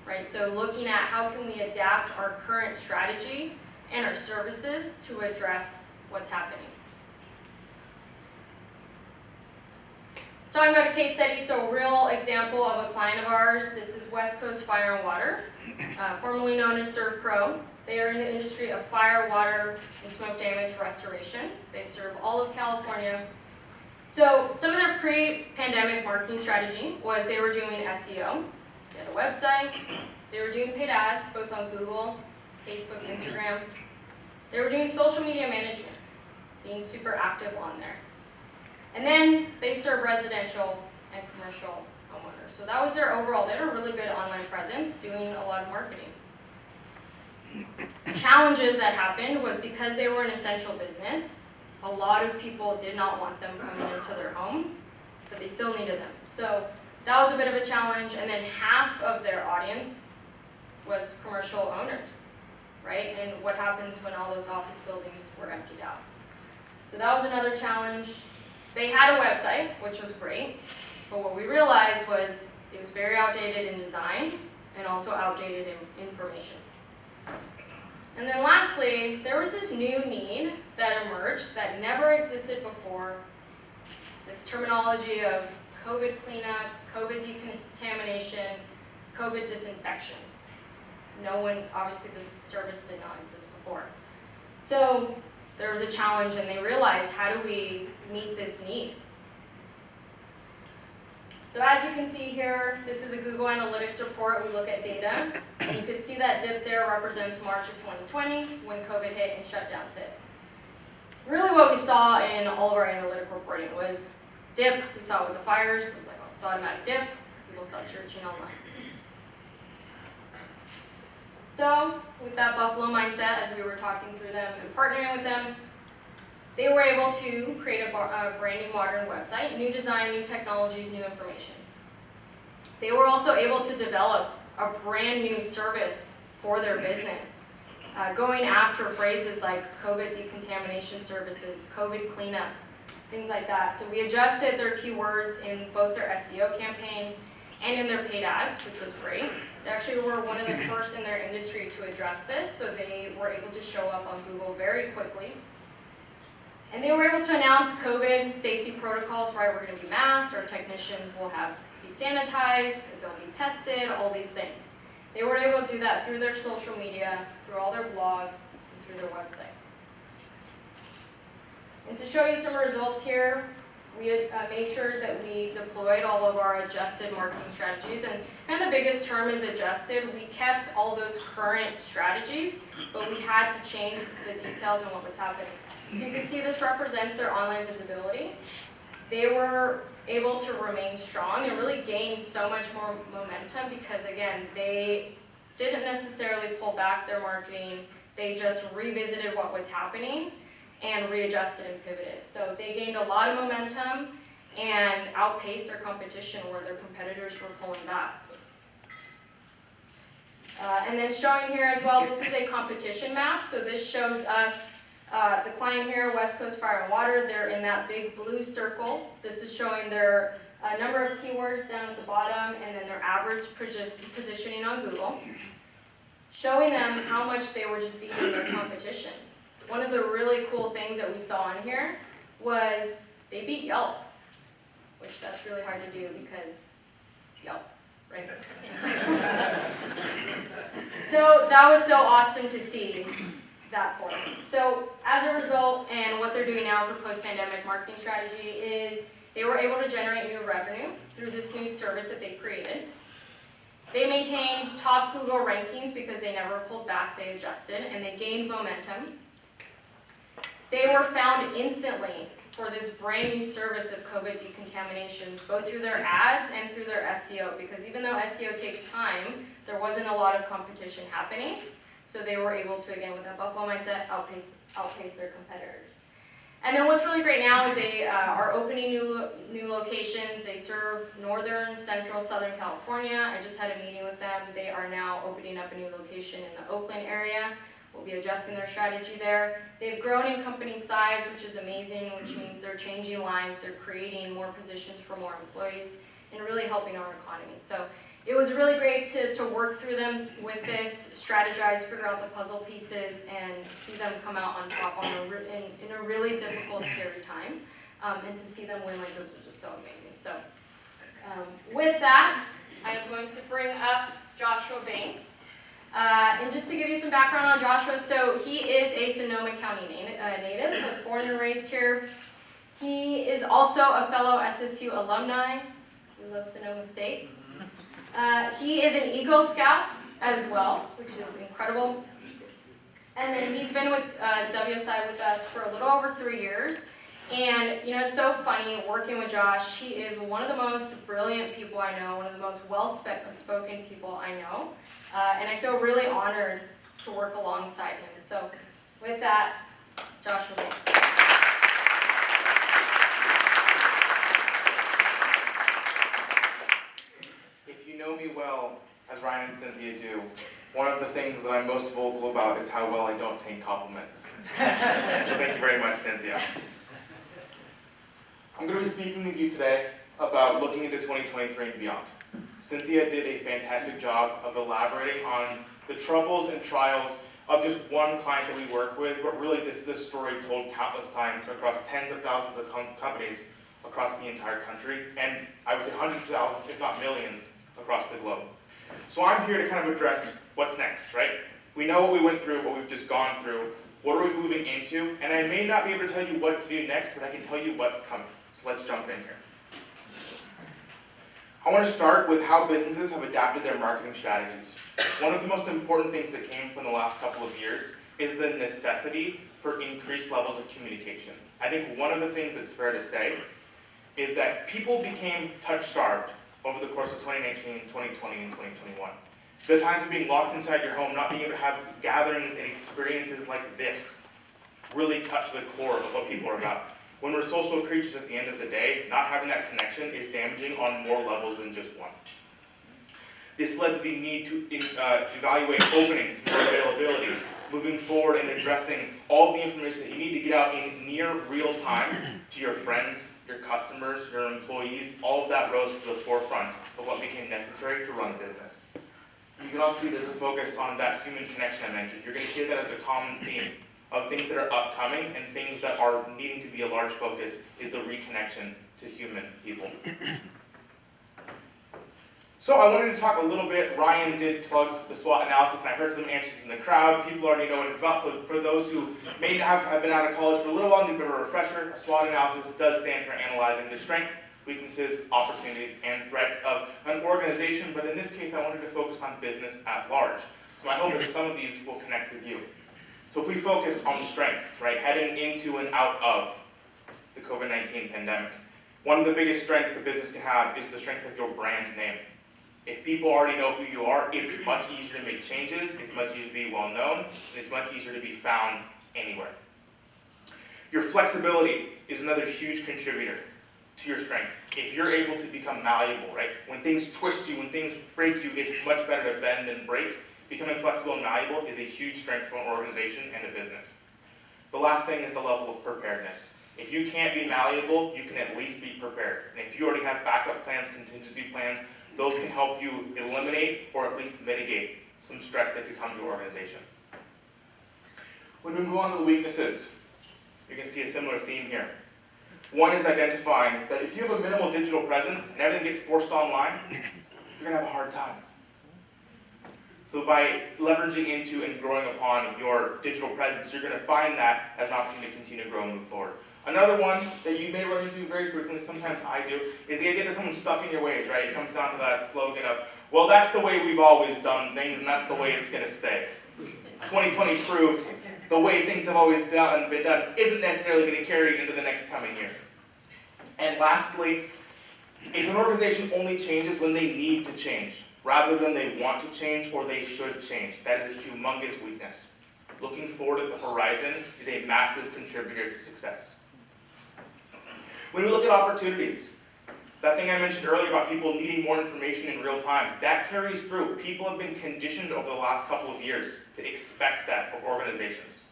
Right, so looking at how can we adapt our current strategy and our services to address what's happening. Talking about a case study, so a real example of a client of ours. This is West Coast Fire and Water, formerly known as ServPro. They are in the industry of fire, water, and smoke damage restoration. They serve all of California. So some of their pre-pandemic marketing strategy was they were doing SEO. They had a website, they were doing paid ads, both on Google, Facebook, Instagram. They were doing social media management, being super active on there. And then they serve residential and commercial homeowners. So that was their overall, they had a really good online presence, doing a lot of marketing. Challenges that happened was because they were an essential business, a lot of people did not want them coming into their homes, but they still needed them. So that was a bit of a challenge, and then half of their audience was commercial owners, right? And what happens when all those office buildings were emptied out? So that was another challenge. They had a website, which was great, but what we realized was it was very outdated in design and also outdated in information. And then lastly, there was this new need that emerged that never existed before, this terminology of COVID cleanup, COVID decontamination, COVID disinfection. No one, obviously this service did not exist before. So there was a challenge and they realized, how do we meet this need? So as you can see here, this is a Google Analytics report. We look at data. And you can see that dip there represents March of 2020 when COVID hit and shutdowns hit. Really what we saw in all of our analytic reporting was dip. We saw it with the fires. It was like this automatic dip. People started searching online. So with that Buffalo mindset, as we were talking through them and partnering with them, they were able to create a brand new modern website, new design, new technologies, new information. They were also able to develop a brand new service for their business, going after phrases like COVID decontamination services, COVID cleanup, things like that. So we adjusted their keywords in both their SEO campaign and in their paid ads, which was great. They actually were one of the first in their industry to address this, so they were able to show up on Google very quickly. And they were able to announce COVID safety protocols, right? We're going to be masked, our technicians will have be sanitized, they'll be tested, all these things. They were able to do that through their social media, through all their blogs, and through their website. And to show you some results here, we made sure that we deployed all of our adjusted marketing strategies, and kind of the biggest term is adjusted. We kept all those current strategies, but we had to change the details and what was happening. So you can see this represents their online visibility. They were able to remain strong and really gain so much more momentum because, again, they didn't necessarily pull back their marketing. They just revisited what was happening and readjusted and pivoted. So they gained a lot of momentum and outpaced their competition where their competitors were pulling back. And then showing here as well, this is a competition map. So this shows us the client here, West Coast Fire and Water. They're in that big blue circle. This is showing their number of keywords down at the bottom and then their average positioning on Google. Showing them how much they were just beating their competition. One of the really cool things that we saw in here was they beat Yelp, which that's really hard to do because Yelp, right? So that was so awesome to see that for them. So as a result, and what they're doing now for post-pandemic marketing strategy is they were able to generate new revenue through this new service that they created. They maintained top Google rankings because they never pulled back, they adjusted, and they gained momentum. They were found instantly for this brand new service of COVID decontamination, both through their ads and through their SEO, because even though SEO takes time, there wasn't a lot of competition happening. So they were able to, again, with that Buffalo mindset, outpace their competitors. And then what's really great now is they are opening new locations. They serve northern, central, southern California. I just had a meeting with them. They are now opening up a new location in the Oakland area. We'll be adjusting their strategy there. They've grown in company size, which is amazing, which means they're changing lives, they're creating more positions for more employees, and really helping our economy. So it was really great to work through them with this, strategize, figure out the puzzle pieces, and see them come out on top in a really difficult, scary time. And to see them win like this was just so amazing. So with that, I'm going to bring up Joshua Banks. And just to give you some background on Joshua, so he is a Sonoma County native, was born and raised here. He is also a fellow SSU alumni. We love Sonoma State. He is an Eagle Scout as well, which is incredible. And then he's been with WSI with us for a little over 3 years. And, you know, it's so funny working with Josh. He is one of the most brilliant people I know, one of the most well-spoken people I know. And I feel really honored to work alongside him. So with that, Joshua Banks. If you know me well, as Ryan and Cynthia do, one of the things that I'm most vocal about is how well I don't take compliments. So thank you very much, Cynthia. I'm going to be speaking with you today about looking into 2023 and beyond. Cynthia did a fantastic job of elaborating on the troubles and trials of just one client that we work with, but really this is a story told countless times across tens of thousands of companies across the entire country, and I would say hundreds of thousands, if not millions, across the globe. So I'm here to kind of address what's next, right? We know what we went through, what we've just gone through, what are we moving into, and I may not be able to tell you what to do next, but I can tell you what's coming. So let's jump in here. I want to start with how businesses have adapted their marketing strategies. One of the most important things that came from the last couple of years is the necessity for increased levels of communication. I think one of the things that's fair to say is that people became touch-starved over the course of 2019, 2020, and 2021. The times of being locked inside your home, not being able to have gatherings and experiences like this really touch the core of what people are about. When we're social creatures at the end of the day, not having that connection is damaging on more levels than just one. This led to the need to evaluate openings, more availability, moving forward and addressing all the information that you need to get out in near real time to your friends, your customers, your employees. All of that rose to the forefront of what became necessary to run a business. You can also see there's a focus on that human connection I mentioned. You're going to hear that as a common theme of things that are upcoming and things that are needing to be a large focus is the reconnection to human people. So I wanted to talk a little bit, Ryan did plug the SWOT analysis, and I heard some answers in the crowd. People already know what it's about, so for those who may have been out of college for a little while, need a bit of a refresher, a SWOT analysis does stand for analyzing the strengths, weaknesses, opportunities, and threats of an organization, but in this case I wanted to focus on business at large. So my hope is that some of these will connect with you. So if we focus on the strengths, right, heading into and out of the COVID-19 pandemic, one of the biggest strengths the business can have is the strength of your brand name. If people already know who you are, it's much easier to make changes, it's much easier to be well known, and it's much easier to be found anywhere. Your flexibility is another huge contributor to your strength. If you're able to become malleable, right? When things twist you, when things break you, it's much better to bend than break. Becoming flexible and malleable is a huge strength for an organization and a business. The last thing is the level of preparedness. If you can't be malleable, you can at least be prepared. And if you already have backup plans, contingency plans, those can help you eliminate or at least mitigate some stress that could come to your organization. When we move on to the weaknesses, you can see a similar theme here. One is identifying that if you have a minimal digital presence and everything gets forced online, you're going to have a hard time. So by leveraging into and growing upon your digital presence, you're going to find that as an opportunity to continue to grow and move forward. Another one that you may run into very frequently, sometimes I do, is the idea that someone's stuck in your ways, right? It comes down to that slogan of, well, that's the way we've always done things, and that's the way it's going to stay. 2020 proved the way things have always been done isn't necessarily going to carry into the next coming year. And lastly, if an organization only changes when they need to change, rather than they want to change or they should change, that is a humongous weakness. Looking forward at the horizon is a massive contributor to success. When we look at opportunities, that thing I mentioned earlier about people needing more information in real time, that carries through. People have been conditioned over the last couple of years to expect that of organizations.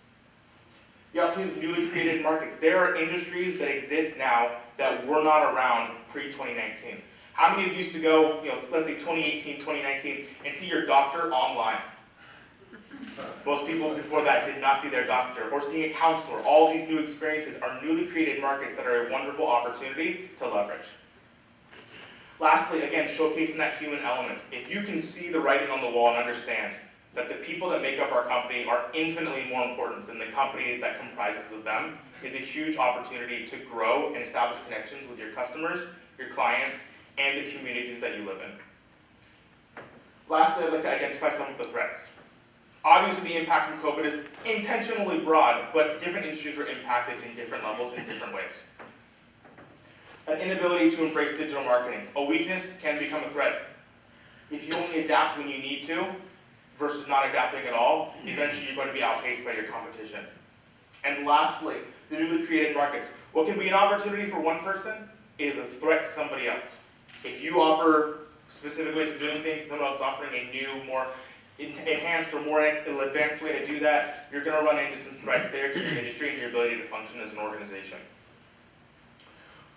The opportunities of newly created markets. There are industries that exist now that were not around pre-2019. How many of you used to go, let's say 2018, 2019, and see your doctor online? Most people before that did not see their doctor or seeing a counselor. All these new experiences are newly created markets that are a wonderful opportunity to leverage. Lastly, again, showcasing that human element. If you can see the writing on the wall and understand that the people that make up our company are infinitely more important than the company that comprises of them, is a huge opportunity to grow and establish connections with your customers, your clients, and the communities that you live in. Lastly, I'd like to identify some of the threats. Obviously, the impact from COVID is intentionally broad, but different industries are impacted in different levels in different ways. An inability to embrace digital marketing. A weakness can become a threat. If you only adapt when you need to, versus not adapting at all, eventually you're going to be outpaced by your competition. And lastly, the newly created markets. What can be an opportunity for one person is a threat to somebody else. If you offer specific ways of doing things, someone else offering a new, more enhanced or more advanced way to do that, you're going to run into some threats there to the industry and your ability to function as an organization.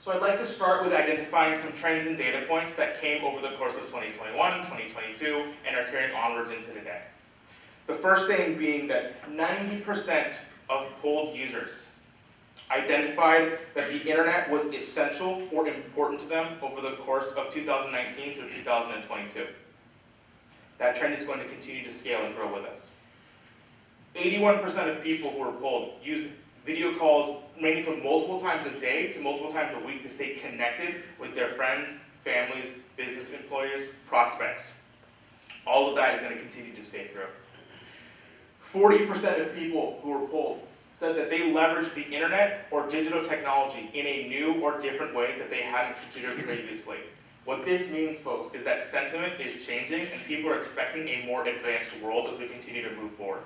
So I'd like to start with identifying some trends and data points that came over the course of 2021, 2022, and are carrying onwards into today. The first thing being that 90% of polled users identified that the internet was essential or important to them over the course of 2019 through 2022. That trend is going to continue to scale and grow with us. 81% of people who were polled used video calls ranging from multiple times a day to multiple times a week to stay connected with their friends, families, business employers, prospects. All of that is going to continue to stay through. 40% of people who were polled said that they leveraged the internet or digital technology in a new or different way that they hadn't considered previously. What this means, folks, is that sentiment is changing and people are expecting a more advanced world as we continue to move forward.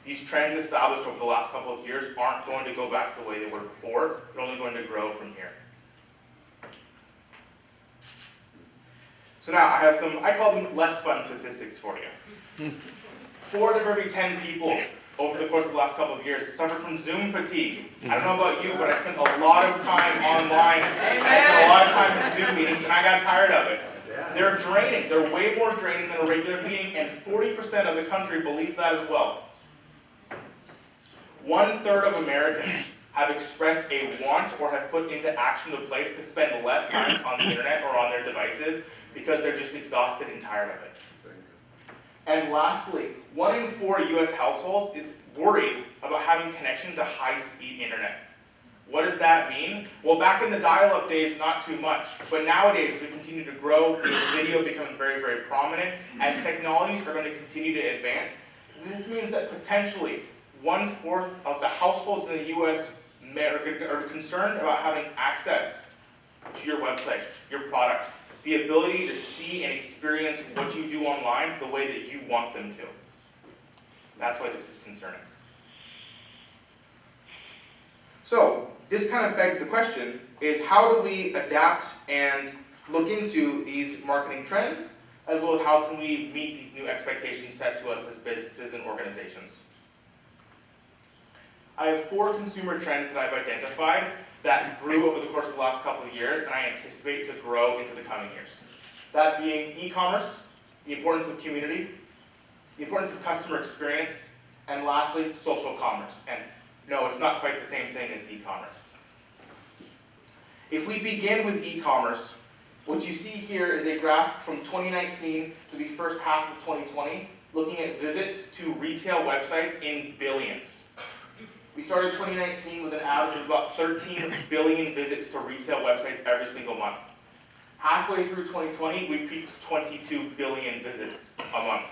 These trends established over the last couple of years aren't going to go back to the way they were before. They're only going to grow from here. So now I have some, I call them less fun statistics for you. 4 out of every 10 people over the course of the last couple of years suffered from Zoom fatigue. I don't know about you, but I spent a lot of time online. I spent a lot of time in Zoom meetings, and I got tired of it. They're draining. They're way more draining than a regular meeting, and 40% of the country believes that as well. 1/3 of Americans have expressed a want or have put into action a place to spend less time on the internet or on their devices because they're just exhausted and tired of it. And lastly, 1 in 4 US households is worried about having connection to high-speed internet. What does that mean? Well, back in the dial-up days, not too much. But nowadays, as we continue to grow, with video becoming very, very prominent, as technologies are going to continue to advance, this means that potentially 1/4 of the households in the US are concerned about having access to your website, your products, the ability to see and experience what you do online the way that you want them to. That's why this is concerning. So, this kind of begs the question, is how do we adapt and look into these marketing trends, as well as how can we meet these new expectations set to us as businesses and organizations? I have 4 consumer trends that I've identified that grew over the course of the last couple of years, and I anticipate to grow into the coming years. That being e-commerce, the importance of community, the importance of customer experience, and lastly, social commerce. And no, it's not quite the same thing as e-commerce. If we begin with e-commerce, what you see here is a graph from 2019 to the first half of 2020, looking at visits to retail websites in billions. We started 2019 with an average of about 13 billion visits to retail websites every single month. Halfway through 2020, we peaked 22 billion visits a month.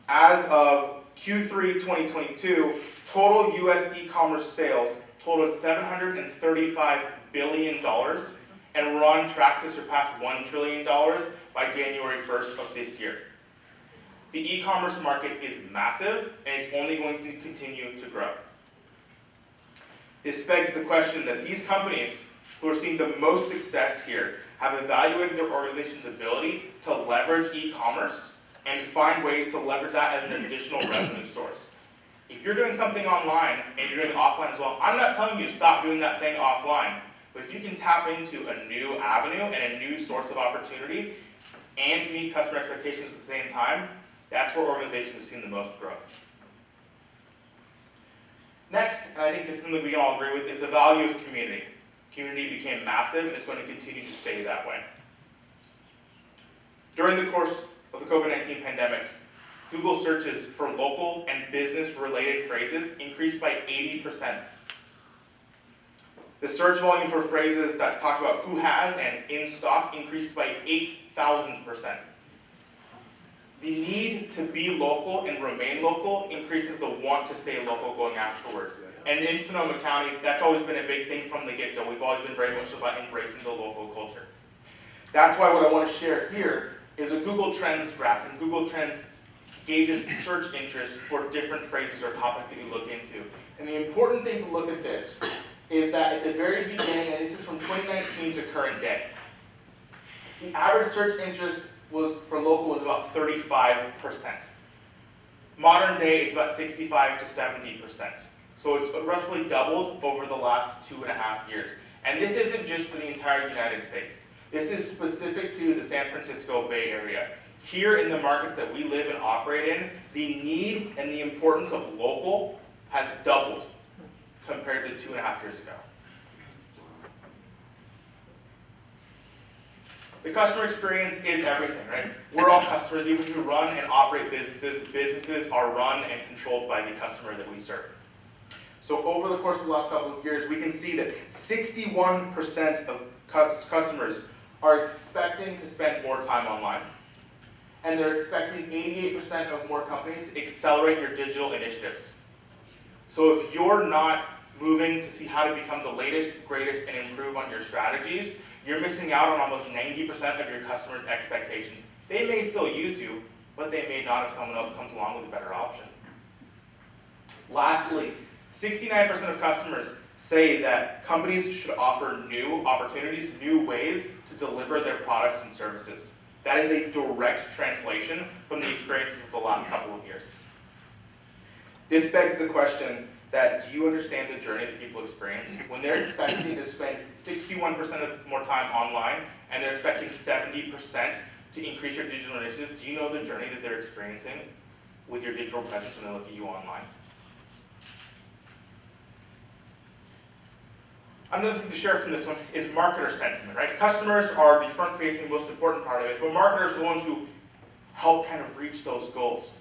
As of Q3 2022, total US e-commerce sales totaled $735 billion, and we're on track to surpass $1 trillion by January 1st of this year. The e-commerce market is massive, and it's only going to continue to grow. This begs the question that these companies who are seeing the most success here have evaluated their organization's ability to leverage e-commerce and find ways to leverage that as an additional revenue source. If you're doing something online and you're doing it offline as well, I'm not telling you to stop doing that thing offline, but if you can tap into a new avenue and a new source of opportunity and meet customer expectations at the same time, that's where organizations have seen the most growth. Next, and I think this is something we can all agree with, is the value of community. Community became massive and is going to continue to stay that way. During the course of the COVID-19 pandemic, Google searches for local and business-related phrases increased by 80%. The search volume for phrases that talk about who has and in stock increased by 8,000%. The need to be local and remain local increases the want to stay local going afterwards. And in Sonoma County, that's always been a big thing from the get-go. We've always been very much about embracing the local culture. That's why what I want to share here is a Google Trends graph. And Google Trends gauges search interest for different phrases or topics that you look into. And the important thing to look at this is that at the very beginning, and this is from 2019 to current day, the average search interest for local was about 35%. Modern day, it's about 65 to 70%. So it's roughly doubled over the last 2.5 years. And this isn't just for the entire United States. This is specific to the San Francisco Bay Area. Here in the markets that we live and operate in, the need and the importance of local has doubled compared to 2.5 years ago. The customer experience is everything, right? We're all customers. Even if we run and operate businesses, businesses are run and controlled by the customer that we serve. So over the course of the last couple of years, we can see that 61% of customers are expecting to spend more time online. And they're expecting 88% of more companies to accelerate your digital initiatives. So if you're not moving to see how to become the latest, greatest, and improve on your strategies, you're missing out on almost 90% of your customers' expectations. They may still use you, but they may not if someone else comes along with a better option. Lastly, 69% of customers say that companies should offer new opportunities, new ways to deliver their products and services. That is a direct translation from the experiences of the last couple of years. This begs the question that, do you understand the journey that people experience? When they're expecting to spend 61% of more time online, and they're expecting 70% to increase your digital initiative, do you know the journey that they're experiencing with your digital presence when they look at you online? Another thing to share from this one is marketer sentiment, right? Customers are the front-facing, most important part of it, but marketers are the ones who help kind of reach those goals.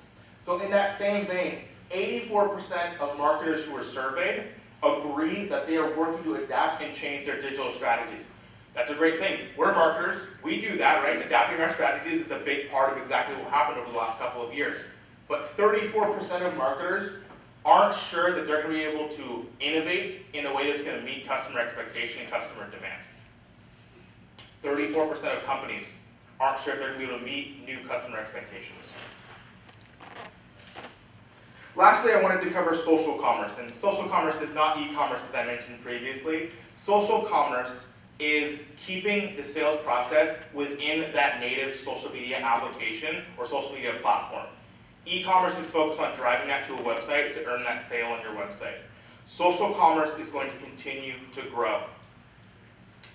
So in that same vein, 84% of marketers who were surveyed agree that they are working to adapt and change their digital strategies. That's a great thing. We're marketers. We do that, right? Adapting our strategies is a big part of exactly what happened over the last couple of years. But 34% of marketers aren't sure that they're going to be able to innovate in a way that's going to meet customer expectation and customer demand. 34% of companies aren't sure if they're going to be able to meet new customer expectations. Lastly, I wanted to cover social commerce. And social commerce is not e-commerce as I mentioned previously. Social commerce is keeping the sales process within that native social media application or social media platform. E-commerce is focused on driving that to a website to earn that sale on your website. Social commerce is going to continue to grow.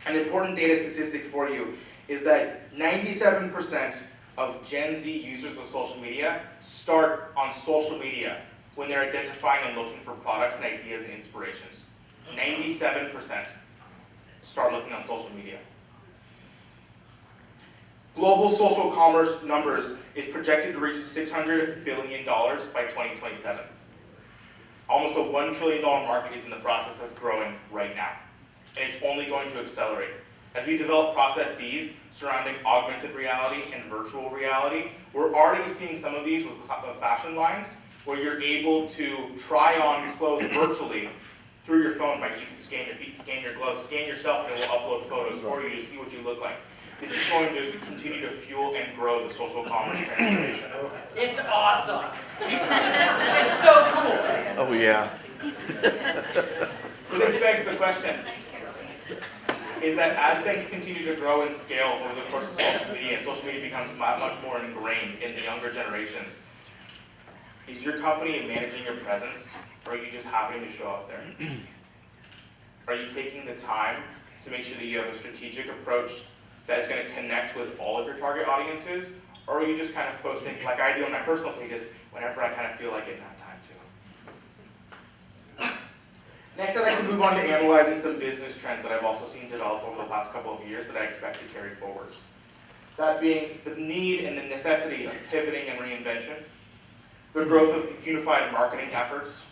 An important data statistic for you is that 97% of Gen Z users of social media start on social media when they're identifying and looking for products and ideas and inspirations. 97% start looking on social media. Global social commerce numbers is projected to reach $600 billion by 2027. Almost a $1 trillion market is in the process of growing right now, and it's only going to accelerate. As we develop processes surrounding augmented reality and virtual reality, we're already seeing some of these with fashion lines, where you're able to try on clothes virtually through your phone. Like you can scan your feet, scan your gloves, scan yourself, and it will upload photos for you to see what you look like. This is going to continue to fuel and grow the social commerce transformation. It's awesome. It's so cool. Oh yeah. So this begs the question, is that as things continue to grow and scale over the course of social media, and social media becomes much more ingrained in the younger generations, is your company managing your presence, or are you just happening to show up there? Are you taking the time to make sure that you have a strategic approach that is going to connect with all of your target audiences, or are you just kind of posting, like I do on my personal pages, whenever I kind of feel like it and have time to? Next, I'd like to move on to analyzing some business trends that I've also seen develop over the past couple of years that I expect to carry forwards. That being the need and the necessity of pivoting and reinvention, the growth of unified marketing efforts,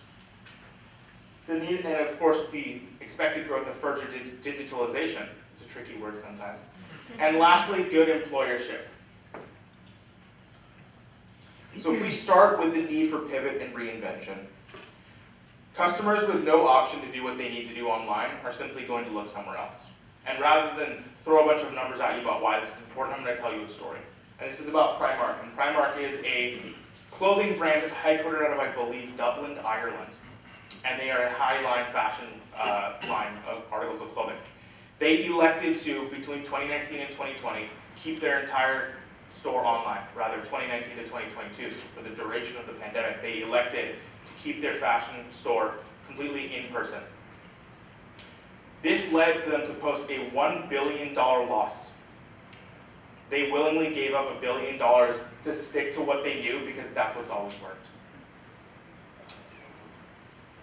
the need, and of course the expected growth of further digitalization. It's a tricky word sometimes. And lastly, good employership. So if we start with the need for pivot and reinvention, customers with no option to do what they need to do online are simply going to look somewhere else. And rather than throw a bunch of numbers at you about why this is important, I'm going to tell you a story. And this is about Primark. And Primark is a clothing brand headquartered out of, I believe, Dublin, Ireland. And they are a high-line fashion line of articles of clothing. They elected to, between 2019 and 2020, keep their entire store online, rather 2019 to 2022. So for the duration of the pandemic, they elected to keep their fashion store completely in person. This led to them to post a $1 billion loss. They willingly gave up $1 billion to stick to what they knew because that's what's always worked.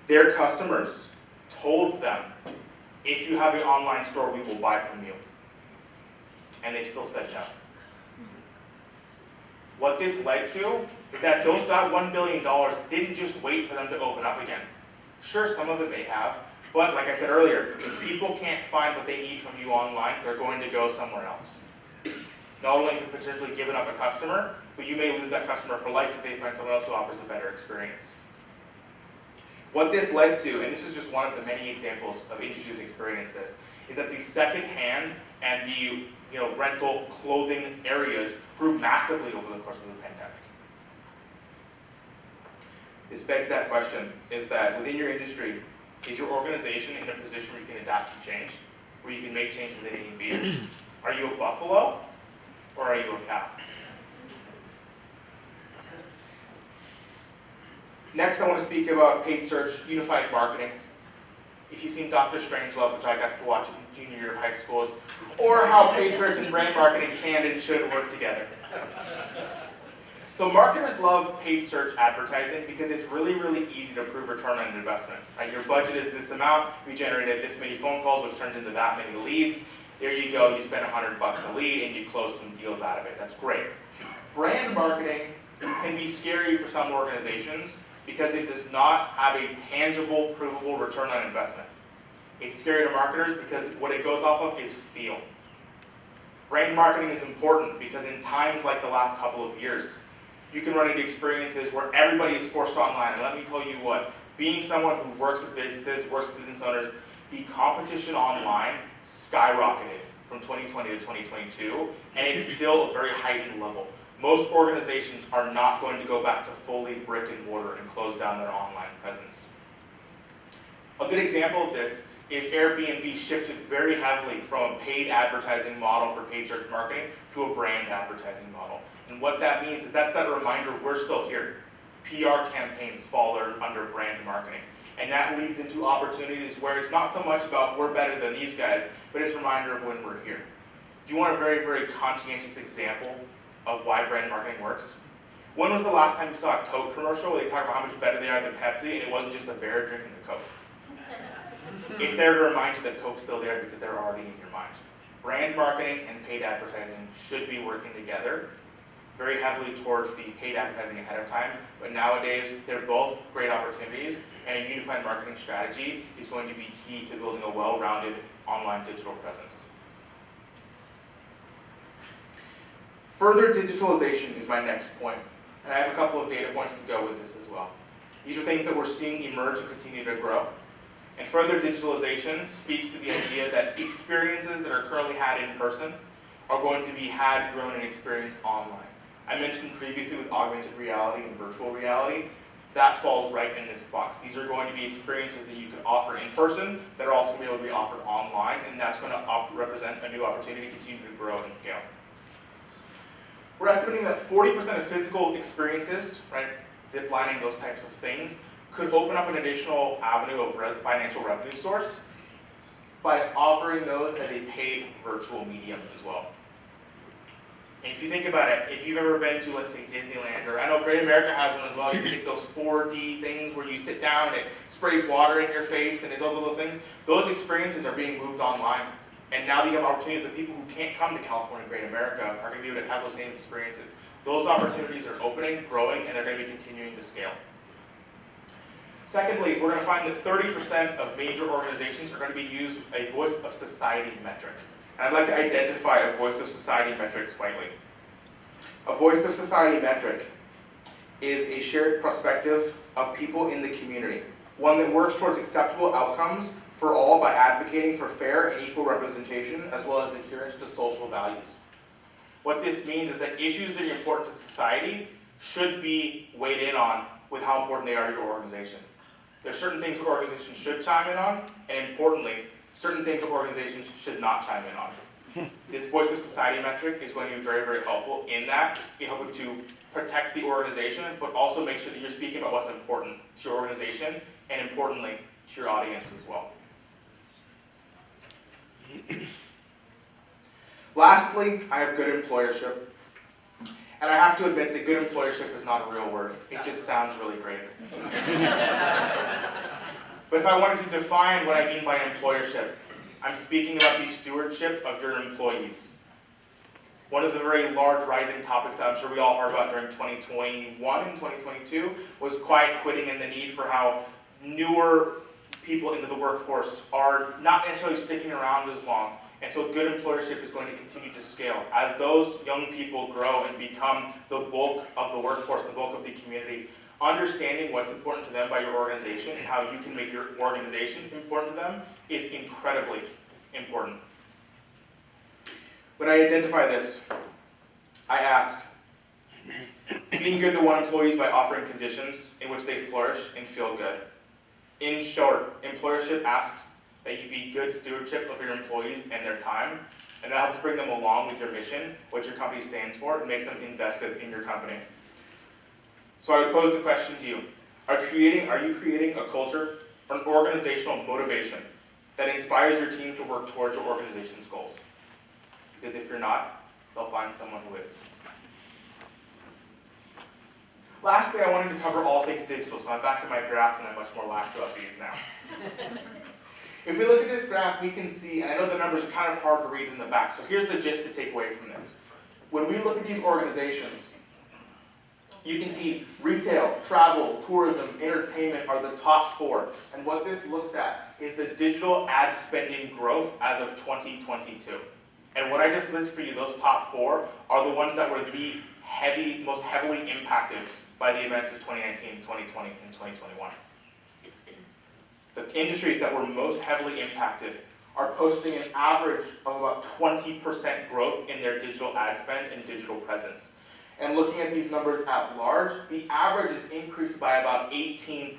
Their customers told them, if you have an online store, we will buy from you. And they still said no. What this led to is that that $1 billion didn't just wait for them to open up again. Sure, some of it may have, but like I said earlier, if people can't find what they need from you online, they're going to go somewhere else. Not only could potentially giving up a customer, but you may lose that customer for life if they find someone else who offers a better experience. What this led to, and this is just one of the many examples of industries that experience this, is that the second-hand and the rental clothing areas grew massively over the course of the pandemic. This begs that question, is that within your industry, is your organization in a position where you can adapt to change, where you can make changes that need to be? Are you a buffalo or are you a cow? Next, I want to speak about paid search, unified marketing. If you've seen Dr. Strangelove, which I got to watch in junior year of high school, or how paid search and brand marketing can and should work together. So marketers love paid search advertising because it's really, really easy to prove return on investment. Right? Your budget is this amount, we generated this many phone calls, which turned into that many leads. There you go, you spend $100 a lead and you close some deals out of it. That's great. Brand marketing can be scary for some organizations because it does not have a tangible, provable return on investment. It's scary to marketers because what it goes off of is feel. Brand marketing is important because in times like the last couple of years, you can run into experiences where everybody is forced online. And let me tell you what, being someone who works with businesses, works with business owners, the competition online skyrocketed from 2020 to 2022, and it's still a very heightened level. Most organizations are not going to go back to fully brick and mortar and close down their online presence. A good example of this is Airbnb shifted very heavily from a paid advertising model for paid search marketing to a brand advertising model. And what that means is that's that reminder we're still here. PR campaigns fall under brand marketing. And that leads into opportunities where it's not so much about we're better than these guys, but it's a reminder of when we're here. Do you want a very, very conscientious example of why brand marketing works? When was the last time you saw a Coke commercial where they talk about how much better they are than Pepsi and it wasn't just a bear drinking the Coke? It's there to remind you that Coke's still there because they're already in your mind. Brand marketing and paid advertising should be working together very heavily towards the paid advertising ahead of time, but nowadays they're both great opportunities, and a unified marketing strategy is going to be key to building a well-rounded online digital presence. Further digitalization is my next point, and I have a couple of data points to go with this as well. These are things that we're seeing emerge and continue to grow. And further digitalization speaks to the idea that experiences that are currently had in person are going to be had, grown, and experienced online. I mentioned previously with augmented reality and virtual reality, that falls right in this box. These are going to be experiences that you can offer in person that are also going to be able to be offered online, and that's going to represent a new opportunity to continue to grow and scale. We're estimating that 40% of physical experiences, right, zip lining, those types of things, could open up an additional avenue of financial revenue source by offering those as a paid virtual medium as well. And if you think about it, if you've ever been to, let's say, Disneyland, or I know Great America has one as well, you can get those 4D things where you sit down and it sprays water in your face and it does all those things. Those experiences are being moved online. And now you have opportunities that people who can't come to California, Great America, are going to be able to have those same experiences. Those opportunities are opening, growing, and they're going to be continuing to scale. Secondly, we're going to find that 30% of major organizations are going to be used a voice of society metric. And I'd like to identify a voice of society metric slightly. A voice of society metric is a shared perspective of people in the community, one that works towards acceptable outcomes for all by advocating for fair and equal representation as well as adherence to social values. What this means is that issues that are important to society should be weighed in on with how important they are to your organization. There are certain things that organizations should chime in on, and importantly, certain things that organizations should not chime in on. This voice of society metric is going to be very, very helpful in that, in helping to protect the organization, but also make sure that you're speaking about what's important to your organization, and importantly, to your audience as well. Lastly, I have good employership. And I have to admit that good employership is not a real word. It just sounds really great. But if I wanted to define what I mean by employership, I'm speaking about the stewardship of your employees. One of the very large rising topics that I'm sure we all heard about during 2021 and 2022 was quiet quitting and the need for how newer people into the workforce are not necessarily sticking around as long. And so good employership is going to continue to scale. As those young people grow and become the bulk of the workforce, the bulk of the community, understanding what's important to them by your organization and how you can make your organization important to them is incredibly important. When I identify this, I ask, being good to one employees by offering conditions in which they flourish and feel good. In short, employership asks that you be good stewardship of your employees and their time And that helps bring them along with your mission, what your company stands for, and makes them invested in your company. So I would pose the question to you. Are you creating a culture or an organizational motivation that inspires your team to work towards your organization's goals? Because if you're not, they'll find someone who is. Lastly, I wanted to cover all things digital, so I'm back to my graphs and I'm much more lax about these now. If we look at this graph, we can see, and I know the numbers are kind of hard to read in the back, so here's the gist to take away from this. When we look at these organizations, you can see retail, travel, tourism, entertainment are the top 4. And what this looks at is the digital ad spending growth as of 2022. And what I just listed for you, those top 4, are the ones that were the most heavily impacted by the events of 2019, 2020, and 2021. The industries that were most heavily impacted are posting an average of about 20% growth in their digital ad spend and digital presence. And looking at these numbers at large, the average is increased by about 18%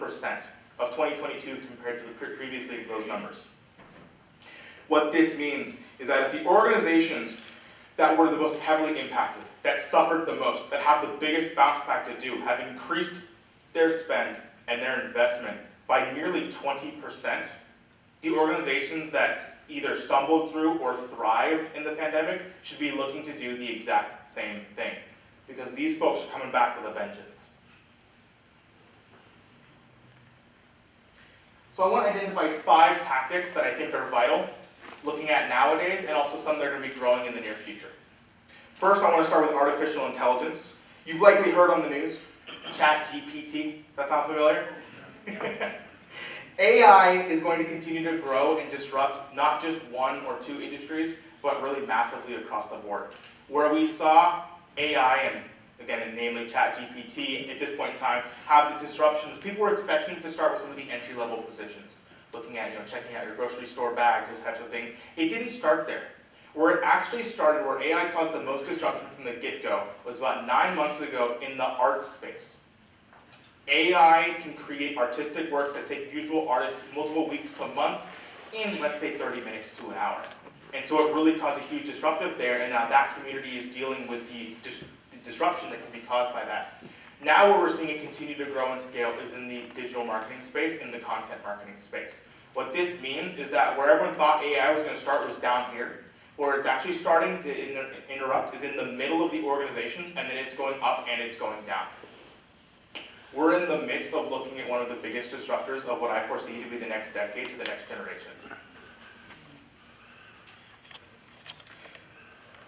of 2022 compared to the previously those numbers. What this means is that if the organizations that were the most heavily impacted, that suffered the most, that have the biggest bounce back to do, have increased their spend and their investment by nearly 20%, the organizations that either stumbled through or thrived in the pandemic should be looking to do the exact same thing. Because these folks are coming back with a vengeance. So I want to identify 5 tactics that I think are vital, looking at nowadays, and also some that are going to be growing in the near future. First, I want to start with artificial intelligence. You've likely heard on the news, ChatGPT. That sound familiar? AI is going to continue to grow and disrupt not just 1 or 2 industries, but really massively across the board. Where we saw AI, and again, and namely ChatGPT, at this point in time, have the disruptions. People were expecting to start with some of the entry-level positions, looking at, checking out your grocery store bags, those types of things. It didn't start there. Where it actually started, where AI caused the most disruption from the get-go, was about 9 months ago in the art space. AI can create artistic works that take usual artists multiple weeks to months in, let's say, 30 minutes to an hour. And so it really caused a huge disruptive there, and now that community is dealing with the disruption that can be caused by that. Now where we're seeing it continue to grow and scale is in the digital marketing space, in the content marketing space. What this means is that where everyone thought AI was going to start was down here. Where it's actually starting to interrupt is in the middle of the organizations, and then it's going up and it's going down. We're in the midst of looking at one of the biggest disruptors of what I foresee to be the next decade to the next generation.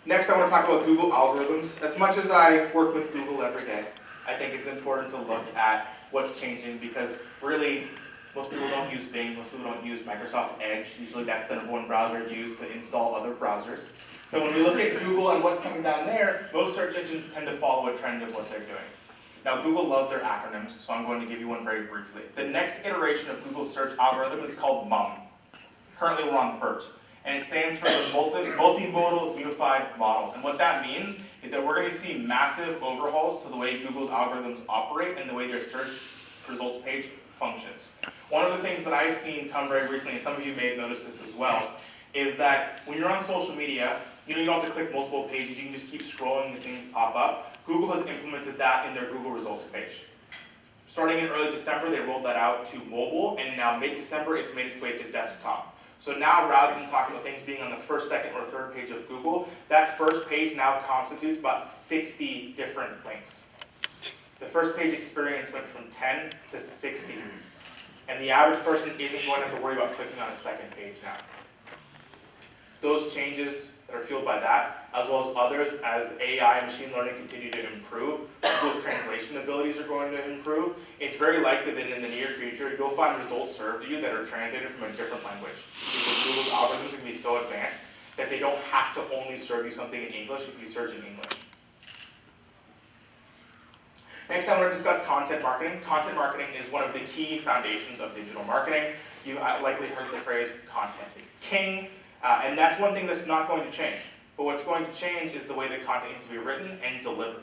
Next, I want to talk about Google algorithms. As much as I work with Google every day, I think it's important to look at what's changing because really, most people don't use Bing, most people don't use Microsoft Edge. Usually that's the #1 browser used to install other browsers. So when we look at Google and what's coming down there, most search engines tend to follow a trend of what they're doing. Now Google loves their acronyms, so I'm going to give you one very briefly. The next iteration of Google's search algorithm is called MUM. Currently we're on BERT, and it stands for the Multimodal Unified Model. And what that means is that we're going to see massive overhauls to the way Google's algorithms operate and the way their search results page functions. One of the things that I've seen come very recently, and some of you may have noticed this as well, is that when you're on social media, you don't have to click multiple pages, you can just keep scrolling and things pop up. Google has implemented that in their Google results page. Starting in early December, they rolled that out to mobile, and now mid-December, it's made its way to desktop. So now, rather than talking about things being on the first, second, or third page of Google, that first page now constitutes about 60 different links. The first page experience went from 10 to 60. And the average person isn't going to have to worry about clicking on a second page now. Those changes that are fueled by that, as well as others, as AI and machine learning continue to improve, Google's translation abilities are going to improve. It's very likely that in the near future, you'll find results served to you that are translated from a different language. Because Google's algorithms can be so advanced that they don't have to only serve you something in English if you search in English. Next, I want to discuss content marketing. Content marketing is one of the key foundations of digital marketing. You likely heard the phrase, content is king, and that's one thing that's not going to change. But what's going to change is the way that content needs to be written and delivered.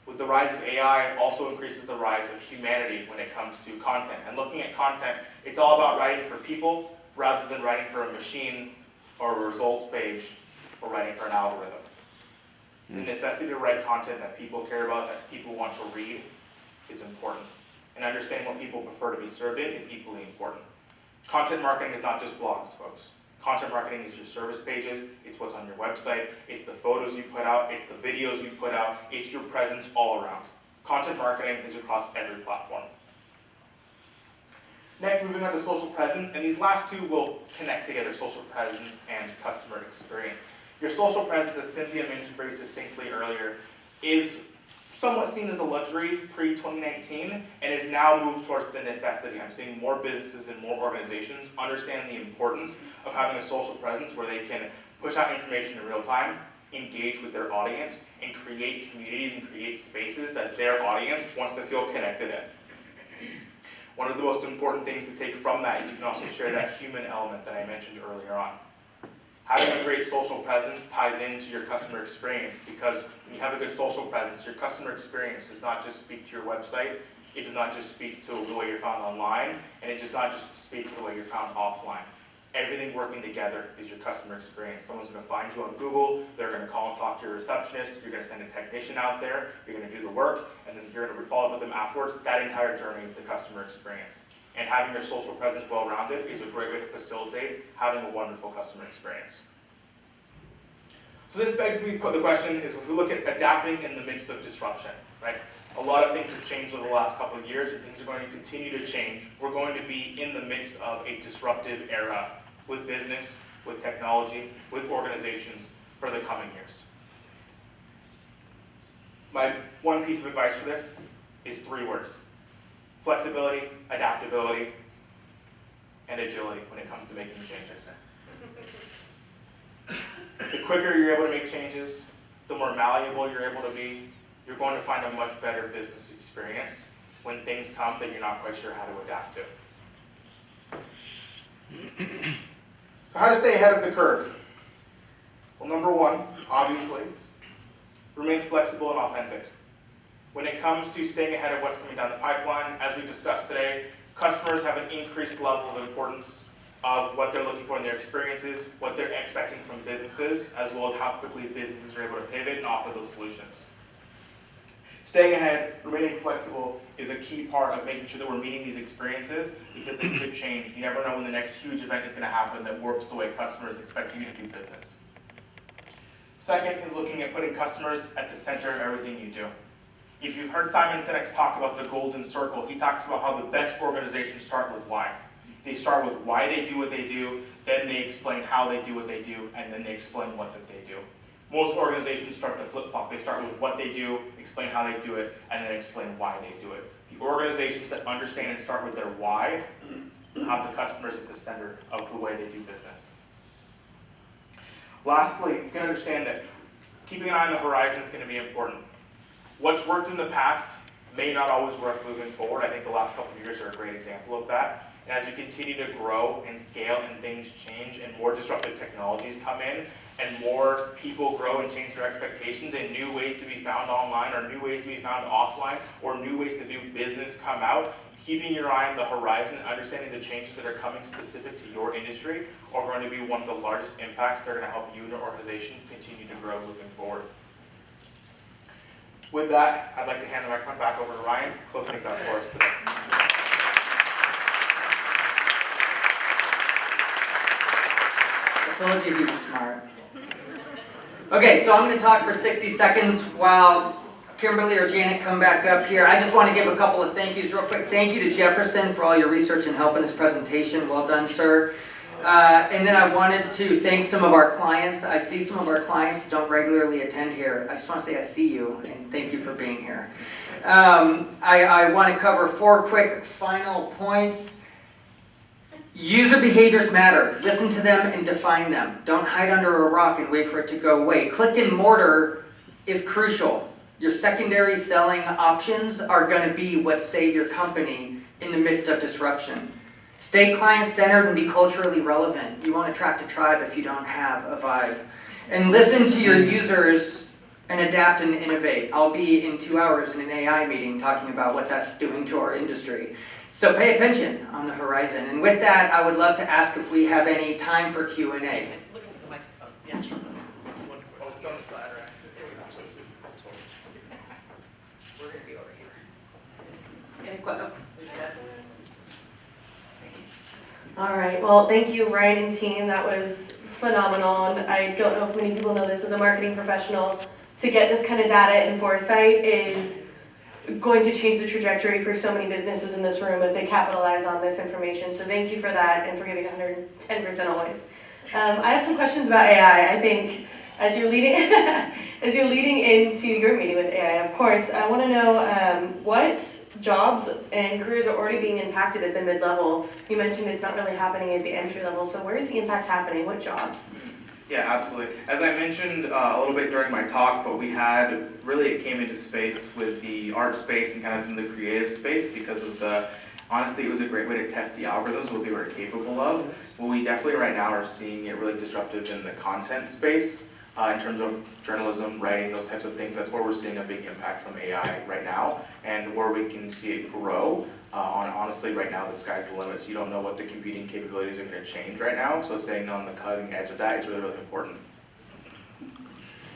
With the rise of AI, it also increases the rise of humanity when it comes to content. And looking at content, it's all about writing for people rather than writing for a machine or a results page or writing for an algorithm. The necessity to write content that people care about, that people want to read, is important. And understanding what people prefer to be served in is equally important. Content marketing is not just blogs, folks. Content marketing is your service pages, it's what's on your website, it's the photos you put out, it's the videos you put out, it's your presence all around. Content marketing is across every platform. Next, moving on to social presence, and these last two will connect together, social presence and customer experience. Your social presence, as Cynthia mentioned very succinctly earlier, is somewhat seen as a luxury pre-2019 and is now moved towards the necessity. I'm seeing more businesses and more organizations understand the importance of having a social presence where they can push out information in real time, engage with their audience, and create communities and create spaces that their audience wants to feel connected in. One of the most important things to take from that is you can also share that human element that I mentioned earlier on. Having a great social presence ties into your customer experience, because when you have a good social presence, your customer experience does not just speak to your website, it does not just speak to the way you're found online, and it does not just speak to the way you're found offline. Everything working together is your customer experience. Someone's going to find you on Google, they're going to call and talk to your receptionist, you're going to send a technician out there, you're going to do the work, and then you're going to follow up with them afterwards. That entire journey is the customer experience. And having your social presence well-rounded is a great way to facilitate having a wonderful customer experience. So this begs me the question is, if we look at adapting in the midst of disruption, right? A lot of things have changed over the last couple of years, and things are going to continue to change. We're going to be in the midst of a disruptive era with business, with technology, with organizations for the coming years. My one piece of advice for this is 3 words: flexibility, adaptability, and agility when it comes to making changes. The quicker you're able to make changes, the more malleable you're able to be, you're going to find a much better business experience when things come that you're not quite sure how to adapt to. So how to stay ahead of the curve? Well, number one, obviously, remain flexible and authentic. When it comes to staying ahead of what's coming down the pipeline, as we discussed today, customers have an increased level of importance of what they're looking for in their experiences, what they're expecting from businesses, as well as how quickly businesses are able to pivot and offer those solutions. Staying ahead, remaining flexible, is a key part of making sure that we're meeting these experiences, because they could change. You never know when the next huge event is going to happen that works the way customers expect you to do business. Second is looking at putting customers at the center of everything you do. If you've heard Simon Sinek talk about the golden circle, he talks about how the best organizations start with why. They start with why they do what they do, then they explain how they do what they do, and then they explain what that they do. Most organizations start to flip-flop. They start with what they do, explain how they do it, and then explain why they do it. The organizations that understand and start with their why have the customers at the center of the way they do business. Lastly, you can understand that keeping an eye on the horizon is going to be important. What's worked in the past may not always work moving forward. I think the last couple of years are a great example of that. And as we continue to grow and scale and things change and more disruptive technologies come in and more people grow and change their expectations and new ways to be found online or new ways to be found offline or new ways to do business come out, keeping your eye on the horizon and understanding the changes that are coming specific to your industry are going to be one of the largest impacts that are going to help you and your organization continue to grow moving forward. With that, I'd like to hand the microphone back over to Ryan to close things out for us today. I told you he was smart. Okay, so I'm going to talk for 60 seconds while Kimberly or Janet come back up here. I just want to give a couple of thank yous real quick. Thank you to Jefferson for all your research and help in this presentation. Well done, sir. And then I wanted to thank some of our clients. I see some of our clients don't regularly attend here. I just want to say I see you and thank you for being here. I want to cover 4 quick final points. User behaviors matter. Listen to them and define them. Don't hide under a rock and wait for it to go away. Click and mortar is crucial. Your secondary selling options are going to be what save your company in the midst of disruption. Stay client-centered and be culturally relevant. You won't attract a tribe if you don't have a vibe. And listen to your users and adapt and innovate. I'll be in 2 hours in an AI meeting talking about what that's doing to our industry. So pay attention on the horizon. And with that, I would love to ask if we have any time for Q&A. Looking for the microphone. Yeah. slide right. We're gonna be over here. Any questions? All right, well, thank you, Ryan and team. That was phenomenal. And I don't know if many people know this as a marketing professional. To get this kind of data and foresight is going to change the trajectory for so many businesses in this room if they capitalize on this information. So thank you for that and for giving 110% always. I have some questions about AI. I think as you're leading, as you're leading into your meeting with AI, of course, I want to know what jobs and careers are already being impacted at the mid-level. You mentioned it's not really happening at the entry level. So where is the impact happening? What jobs? Yeah, absolutely. As I mentioned a little bit during my talk, but we had, really it came into space with the art space and kind of some of the creative space because of honestly, it was a great way to test the algorithms, what they were capable of. Well, we definitely right now are seeing it really disruptive in the content space in terms of journalism, writing, those types of things. That's where we're seeing a big impact from AI right now and where we can see it grow. Honestly, right now, the sky's the limit. So you don't know what the computing capabilities are going to change right now. So staying on the cutting edge of that is really, really important.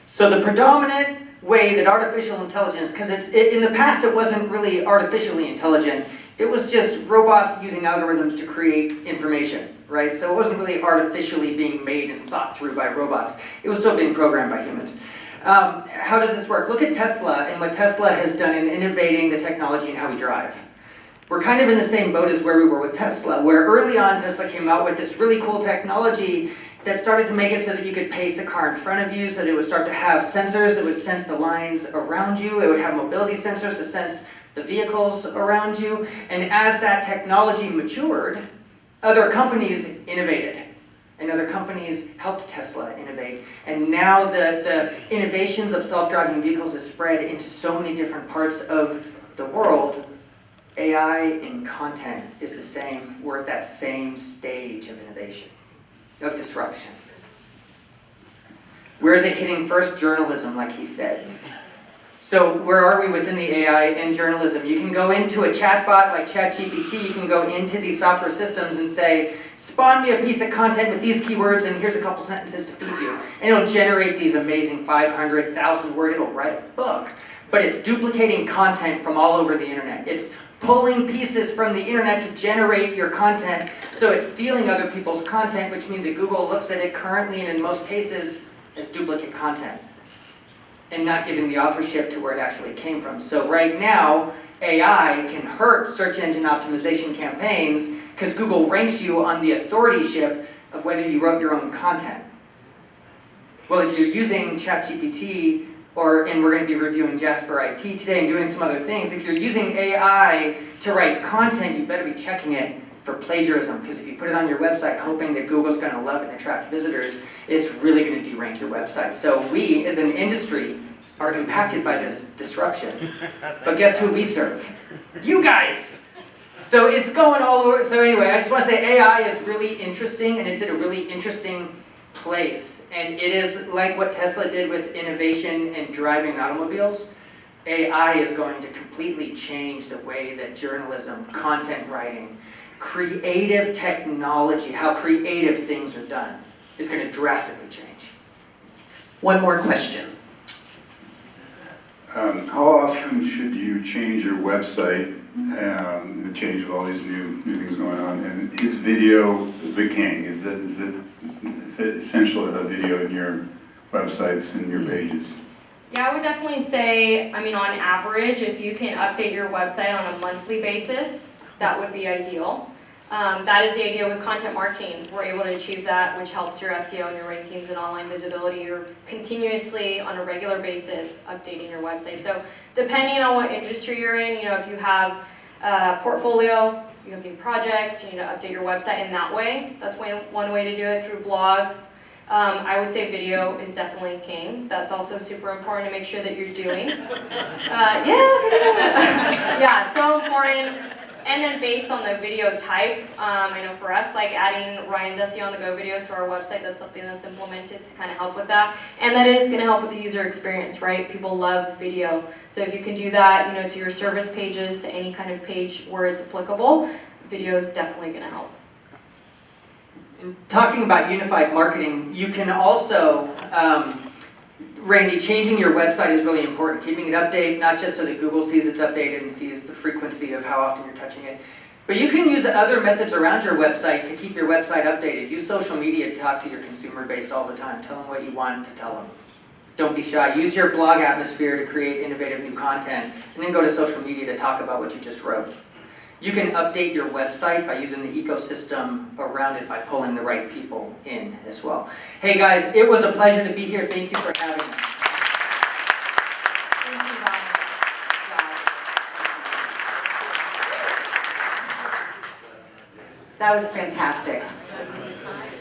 So the predominant way that artificial intelligence, because in the past it wasn't really artificially intelligent, it was just robots using algorithms to create information, right? So it wasn't really artificially being made and thought through by robots. It was still being programmed by humans. How does this work? Look at Tesla and what Tesla has done in innovating the technology and how we drive. We're kind of in the same boat as where we were with Tesla, where early on Tesla came out with this really cool technology that started to make it so that you could pace the car in front of you, so that it would start to have sensors that would sense the lines around you. It would have mobility sensors to sense the vehicles around you. And as that technology matured, other companies innovated. And other companies helped Tesla innovate. And now the innovations of self-driving vehicles has spread into so many different parts of the world. AI in content is the same. We're at that same stage of innovation, of disruption. Where is it hitting first? Journalism, like he said. So where are we within the AI in journalism? You can go into a chatbot like ChatGPT, you can go into these software systems and say, spawn me a piece of content with these keywords and here's a couple sentences to feed you. And it'll generate these amazing 500,000 word, it'll write a book. But it's duplicating content from all over the internet. It's pulling pieces from the internet to generate your content. So it's stealing other people's content, which means that Google looks at it currently and in most cases as duplicate content and not giving the authorship to where it actually came from. So right now, AI can hurt search engine optimization campaigns because Google ranks you on the authorship of whether you wrote your own content. Well, if you're using ChatGPT, and we're going to be reviewing Jasper IT today and doing some other things, if you're using AI to write content, you better be checking it for plagiarism, because if you put it on your website hoping that Google's going to love it and attract visitors, it's really going to de-rank your website. So we, as an industry, are impacted by this disruption. But guess who we serve? You guys! So it's going all over. So anyway, I just want to say AI is really interesting, and it's at a really interesting place. And it is like what Tesla did with innovation and driving automobiles. AI is going to completely change the way that journalism, content writing, creative technology, how creative things are done, is going to drastically change. One more question. How often should you change your website, the change of all these new things going on? And is video the king? Is it essential to have video in your websites and your pages? Yeah, I would definitely say, I mean, on average, if you can update your website on a monthly basis, that would be ideal. That is the idea with content marketing. We're able to achieve that, which helps your SEO and your rankings and online visibility. You're continuously, on a regular basis, updating your website. So depending on what industry you're in, you know, if you have a portfolio, you have new projects, you need to update your website in that way. That's one way to do it, through blogs. I would say video is definitely king. That's also super important to make sure that you're doing. Yeah, so important. And then based on the video type, I know for us, like adding Ryan's SEO on the Go videos to our website, that's something that's implemented to kind of help with that. And that is going to help with the user experience, right? People love video. So if you can do that, you know, to your service pages, to any kind of page where it's applicable, video is definitely going to help. Talking about unified marketing, you can also, Randy, changing your website is really important, keeping it updated, not just so that Google sees it's updated and sees the frequency of how often you're touching it, but you can use other methods around your website to keep your website updated. Use social media to talk to your consumer base all the time. Tell them what you want to tell them. Don't be shy. Use your blog atmosphere to create innovative new content, and then go to social media to talk about what you just wrote. You can update your website by using the ecosystem around it by pulling the right people in as well. Hey guys, it was a pleasure to be here. Thank you for having us. That was fantastic.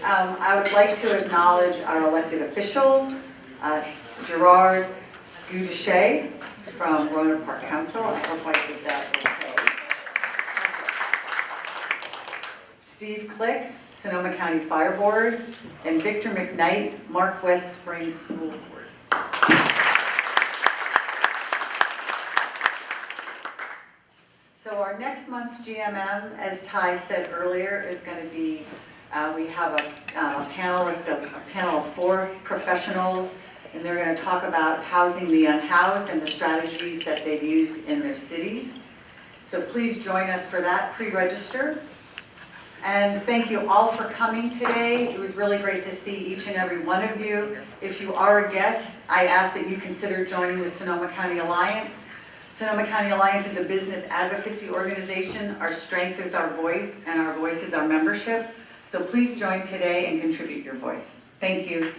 I would like to acknowledge our elected officials, Gerard Goudichet from Roanoke Park Council. I hope I did that okay. Steve Click, Sonoma County Fire Board, and Victor McKnight, Mark West Springs School Board. So our next month's GMM, as Ty said earlier, is going to be, we have a panel of 4 professionals, and they're going to talk about housing the unhoused and the strategies that they've used in their cities. So please join us for that, pre-register. And thank you all for coming today. It was really great to see each and every one of you. If you are a guest, I ask that you consider joining the Sonoma County Alliance. Sonoma County Alliance is a business advocacy organization. Our strength is our voice, and our voice is our membership. So please join today and contribute your voice. Thank you.